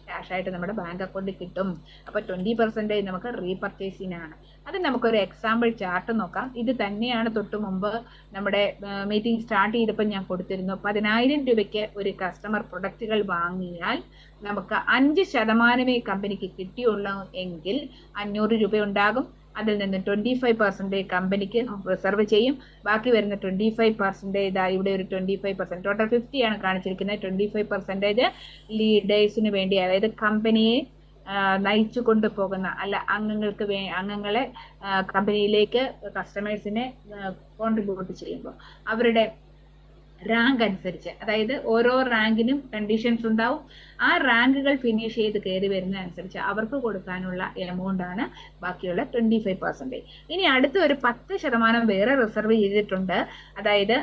ക്യാഷ് ആയിട്ട് നമ്മുടെ ബാങ്ക് അക്കൗണ്ടിൽ കിട്ടും. അപ്പോൾ 20% നമുക്ക് റീപർച്ചേസിനാണ്. അത് നമുക്കൊരു എക്സാമ്പിൾ ചാർട്ട് നോക്കാം. ഇത് തന്നെയാണ് തൊട്ട് മുമ്പ് നമ്മുടെ മീറ്റിംഗ് സ്റ്റാർട്ട് ചെയ്തപ്പോൾ ഞാൻ കൊടുത്തിരുന്നു. 10,000 രൂപയ്ക്ക് ഒരു കസ്റ്റമർ പ്രൊഡക്റ്റുകൾ വാങ്ങിയാൽ നമുക്ക് 5% കമ്പനിക്ക് കിട്ടിയുള്ളൂ എങ്കിൽ 500 രൂപ ഉണ്ടാകും. അതിൽ നിന്ന് 25% കമ്പനിക്ക് റിസർവ് ചെയ്യും. ബാക്കി വരുന്ന 25%, ഇവിടെ ഒരു 25%, ടോട്ടൽ 50 ആണ് കാണിച്ചിരിക്കുന്നത്. 25% ലീഡേഴ്സിന് വേണ്ടി, അതായത് കമ്പനിയെ നയിച്ചു കൊണ്ടുപോകുന്ന അംഗങ്ങളെ കമ്പനിയിലേക്ക് കസ്റ്റമേഴ്സിനെ കോൺട്രിബ്യൂട്ട് ചെയ്യുമ്പോൾ അവരുടെ റാങ്ക് അനുസരിച്ച്, അതായത് ഓരോ റാങ്കിനും കണ്ടീഷൻസ് ഉണ്ടാവും. ആ റാങ്കുകൾ ഫിനിഷ് ചെയ്ത് കയറി വരുന്ന അനുസരിച്ച് അവർക്ക് കൊടുക്കാനുള്ള എമൗണ്ട് ആണ് ബാക്കിയുള്ള 25%. ഇനി അടുത്ത ഒരു 10% വേറെ റിസർവ് ചെയ്തിട്ടുണ്ട്. അതായത്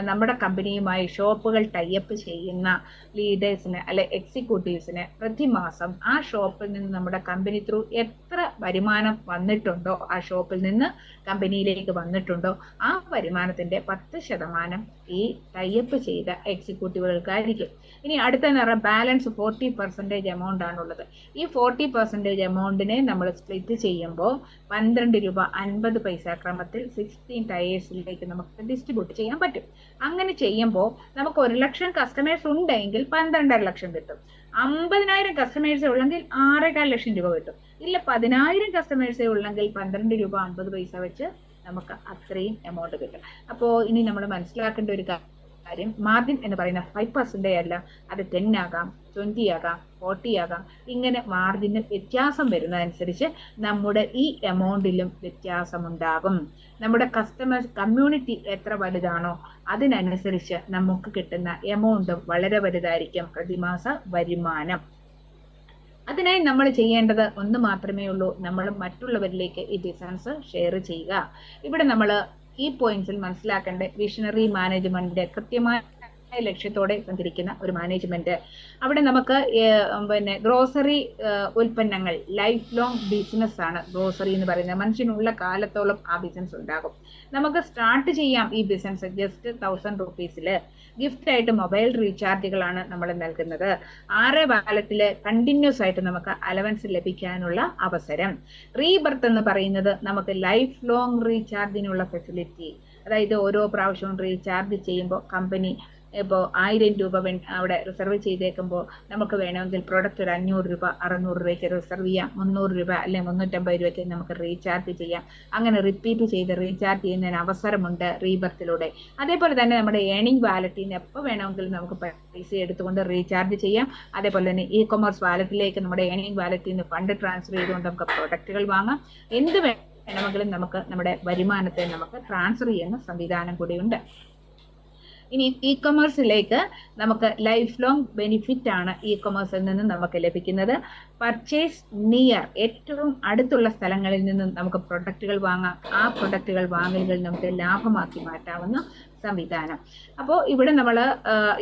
നമ്മുടെ കമ്പനിയുമായി ഷോപ്പുകൾ ടൈപ്പ് ചെയ്യുന്ന ലീഡേഴ്സിന് അല്ലെ എക്സിക്യൂട്ടീവ്സിന് പ്രതിമാസം ആ ഷോപ്പിൽ നിന്ന് നമ്മുടെ കമ്പനി ത്രൂ എത്ര വരുമാനം വന്നിട്ടുണ്ടോ, ആ ഷോപ്പിൽ നിന്ന് കമ്പനിയിലേക്ക് വന്നിട്ടുണ്ടോ, ആ വരുമാനത്തിന്റെ 10% ഈ ടൈപ്പ് ചെയ്ത എക്സിക്യൂട്ടീവുകൾക്കായിരിക്കും. ഇനി അടുത്ത ബാലൻസ് 40% എമൗണ്ട് ആണുള്ളത്. ഈ 40% എമൗണ്ടിനെ നമ്മൾ സ്പ്ലിറ്റ് ചെയ്യുമ്പോൾ 12 രൂപ 50 പൈസ ക്രമത്തിൽ 16 ടയേഴ്സിലേക്ക് നമുക്ക് ഡിസ്ട്രിബ്യൂട്ട് ചെയ്യാൻ പറ്റും. അങ്ങനെ ചെയ്യുമ്പോൾ നമുക്ക് 1 ലക്ഷം കസ്റ്റമേഴ്സ് ഉണ്ടെങ്കിൽ 12.5 ലക്ഷം കിട്ടും. 50,000 കസ്റ്റമേഴ്സേ ഉള്ളെങ്കിൽ 6.25 ലക്ഷം രൂപ കിട്ടും. ഇല്ല 10,000 കസ്റ്റമേഴ്സേ ഉള്ളെങ്കിൽ 12 രൂപ 50 പൈസ വെച്ച് നമുക്ക് അത്രയും എമൗണ്ട് കിട്ടും. അപ്പോൾ ഇനി നമ്മൾ മനസ്സിലാക്കേണ്ട ഒരു കാര്യം, മാർജിൻ എന്ന് പറയുന്ന 5% അല്ല, അത് 10 ആകാം, 20 ആകാം, 40 ആകാം. ഇങ്ങനെ മാർജിന് വ്യത്യാസം വരുന്നതനുസരിച്ച് നമ്മുടെ ഈ എമൗണ്ടിലും വ്യത്യാസമുണ്ടാകും. നമ്മുടെ കസ്റ്റമേഴ്സ് കമ്മ്യൂണിറ്റി എത്ര വലുതാണോ അതിനനുസരിച്ച് നമുക്ക് കിട്ടുന്ന എമൗണ്ടും വളരെ വലുതായിരിക്കും, പ്രതിമാസ വരുമാനം. അതിനായി നമ്മൾ ചെയ്യേണ്ടത് ഒന്ന് മാത്രമേ ഉള്ളൂ, നമ്മൾ മറ്റുള്ളവരിലേക്ക് ഈ ബിസിനസ് ഷെയർ ചെയ്യുക. ഇവിടെ നമ്മൾ ഈ പോയിന്റ്സിൽ മനസ്സിലാക്കേണ്ട വിഷണറി മാനേജ്മെന്റിന്റെ കൃത്യമായ ലക്ഷ്യത്തോടെ സഞ്ചരിക്കുന്ന ഒരു മാനേജ്മെന്റ്. അവിടെ നമുക്ക് ഗ്രോസറി ഉൽപ്പന്നങ്ങൾ ലൈഫ് ലോങ് ബിസിനസ് ആണ്. ഗ്രോസറി എന്ന് പറയുന്നത് മനുഷ്യനുള്ള കാലത്തോളം ആ ബിസിനസ് ഉണ്ടാകും. നമുക്ക് സ്റ്റാർട്ട് ചെയ്യാം ഈ ബിസിനസ് ജസ്റ്റ് 1000 റുപ്പീസിൽ. ഗിഫ്റ്റ് ആയിട്ട് മൊബൈൽ റീചാർജുകളാണ് നമ്മൾ നൽകുന്നത്. 6 വാലറ്റില് കണ്ടിന്യൂസ് ആയിട്ട് നമുക്ക് അലവൻസ് ലഭിക്കാനുള്ള അവസരം. റീബർത്ത് എന്ന് പറയുന്നത് നമുക്ക് ലൈഫ് ലോങ് റീചാർജിനുള്ള ഫെസിലിറ്റി. അതായത് ഓരോ പ്രാവശ്യവും റീചാർജ് ചെയ്യുമ്പോൾ കമ്പനി ഇപ്പോൾ 1000 രൂപ അവിടെ റിസർവ് ചെയ്തേക്കുമ്പോൾ നമുക്ക് വേണമെങ്കിൽ പ്രൊഡക്റ്റ് ഒരു 500 രൂപ 600 രൂപയ്ക്ക് റിസർവ് ചെയ്യാം. 300 രൂപ അല്ലെങ്കിൽ 350 രൂപയ്ക്ക് നമുക്ക് റീചാർജ് ചെയ്യാം. അങ്ങനെ റിപ്പീറ്റ് ചെയ്ത് റീചാർജ് ചെയ്യുന്നതിന് അവസരമുണ്ട് റീബർത്തിലൂടെ. അതേപോലെ തന്നെ നമ്മുടെ ഏണിംഗ് വാലറ്റിൽ നിന്ന് എപ്പോൾ വേണമെങ്കിലും നമുക്ക് പൈസ എടുത്തുകൊണ്ട് റീചാർജ് ചെയ്യാം. അതേപോലെ തന്നെ ഇ കൊമേഴ്സ് വാലറ്റിലേക്ക് നമ്മുടെ ഏണിംഗ് വാലറ്റിൽ നിന്ന് ഫണ്ട് ട്രാൻസ്ഫർ ചെയ്തുകൊണ്ട് നമുക്ക് പ്രൊഡക്റ്റുകൾ വാങ്ങാം. എന്ത് വേണമെങ്കിലും നമുക്ക് നമ്മുടെ വരുമാനത്തെ നമുക്ക് ട്രാൻസ്ഫർ ചെയ്യുന്ന സംവിധാനം കൂടിയുണ്ട്. ഇനി ഇ കൊമേഴ്സിലേക്ക് നമുക്ക് ലൈഫ് ലോങ് ബെനിഫിറ്റ് ആണ് ഇ കൊമേഴ്സിൽ നിന്ന് നമുക്ക് ലഭിക്കുന്നത്. പർച്ചേസ് നിയർ, ഏറ്റവും അടുത്തുള്ള സ്ഥലങ്ങളിൽ നിന്ന് നമുക്ക് പ്രൊഡക്റ്റുകൾ വാങ്ങാം. ആ പ്രൊഡക്റ്റുകൾ വാങ്ങലുകൾ നമുക്ക് ലാഭമാക്കി മാറ്റാവുന്ന സംവിധാനം. അപ്പോൾ ഇവിടെ നമ്മൾ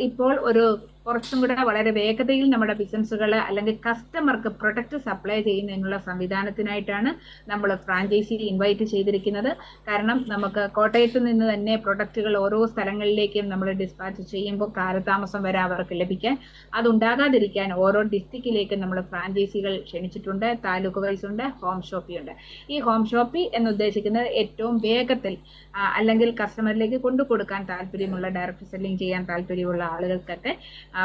ഇപ്പോൾ ഒരു കുറച്ചും കൂടെ വളരെ വേഗതയിൽ നമ്മുടെ ബിസിനസ്സുകൾ അല്ലെങ്കിൽ കസ്റ്റമർക്ക് പ്രൊഡക്റ്റ് സപ്ലൈ ചെയ്യുന്നതിനുള്ള സംവിധാനത്തിനായിട്ടാണ് നമ്മൾ ഫ്രാഞ്ചൈസി ഇൻവൈറ്റ് ചെയ്തിരിക്കുന്നത്. കാരണം നമുക്ക് കോട്ടയത്ത് നിന്ന് തന്നെ പ്രൊഡക്റ്റുകൾ ഓരോ സ്ഥലങ്ങളിലേക്കും നമ്മൾ ഡിസ്പാച്ച് ചെയ്യുമ്പോൾ കാലതാമസം വരെ അവർക്ക് ലഭിക്കാൻ, അതുണ്ടാകാതിരിക്കാൻ ഓരോ ഡിസ്ട്രിക്റ്റിലേക്കും നമ്മൾ ഫ്രാഞ്ചൈസികൾ ക്ഷണിച്ചിട്ടുണ്ട്. താലൂക്ക് വൈസ് ഉണ്ട്, ഹോം ഷോപ്പി ഉണ്ട്. ഈ ഹോം ഷോപ്പി എന്ന് ഉദ്ദേശിക്കുന്നത് ഏറ്റവും വേഗത്തിൽ അല്ലെങ്കിൽ കസ്റ്റമറിലേക്ക് കൊണ്ടുകൊടുക്കാൻ താല്പര്യമുള്ള, ഡയറക്റ്റ് സെല്ലിംഗ് ചെയ്യാൻ താല്പര്യമുള്ള ആളുകൾക്കൊക്കെ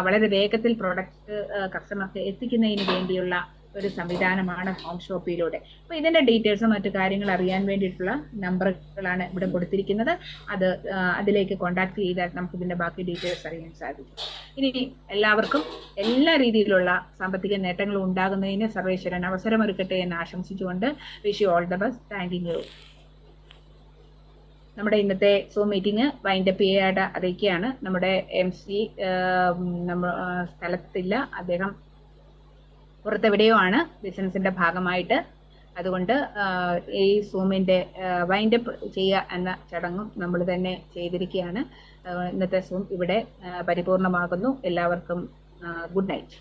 വളരെ വേഗത്തിൽ പ്രൊഡക്റ്റ് കസ്റ്റമർക്ക് എത്തിക്കുന്നതിന് വേണ്ടിയുള്ള ഒരു സംവിധാനമാണ് ഹോം ഷോപ്പിലൂടെ. അപ്പോൾ ഇതിന്റെ ഡീറ്റെയിൽസും മറ്റു കാര്യങ്ങൾ അറിയാൻ വേണ്ടിയിട്ടുള്ള നമ്പറുകളാണ് ഇവിടെ കൊടുത്തിരിക്കുന്നത്. അതിലേക്ക് കോൺടാക്ട് ചെയ്താൽ നമുക്ക് ഇതിന്റെ ബാക്കി ഡീറ്റെയിൽസ് അറിയാൻ സാധിക്കും. ഇനി എല്ലാവർക്കും എല്ലാ രീതിയിലുള്ള സാമ്പത്തിക നേട്ടങ്ങളും ഉണ്ടാകുന്നതിന് സർവേശ്വരൻ അവസരമൊരുക്കട്ടെ എന്ന് ആശംസിച്ചുകൊണ്ട് wish you all the best. Thank you. നമ്മുടെ ഇന്നത്തെ സൂം മീറ്റിംഗ് വൈൻഡപ്പ് ചെയ്യാതെ അറിയിക്കുകയാണ്. നമ്മുടെ MC സ്ഥലത്തില്ല, അദ്ദേഹം പുറത്തെവിടെയോ ആണ് ബിസിനസിന്റെ ഭാഗമായിട്ട്. അതുകൊണ്ട് ഈ സൂമിന്റെ വൈൻഡപ്പ് ചെയ്യുക എന്ന ചടങ്ങും നമ്മൾ തന്നെ ചെയ്തിരിക്കുകയാണ്. ഇന്നത്തെ സൂം ഇവിടെ പരിപൂർണമാകുന്നു. എല്ലാവർക്കും ഗുഡ് നൈറ്റ്.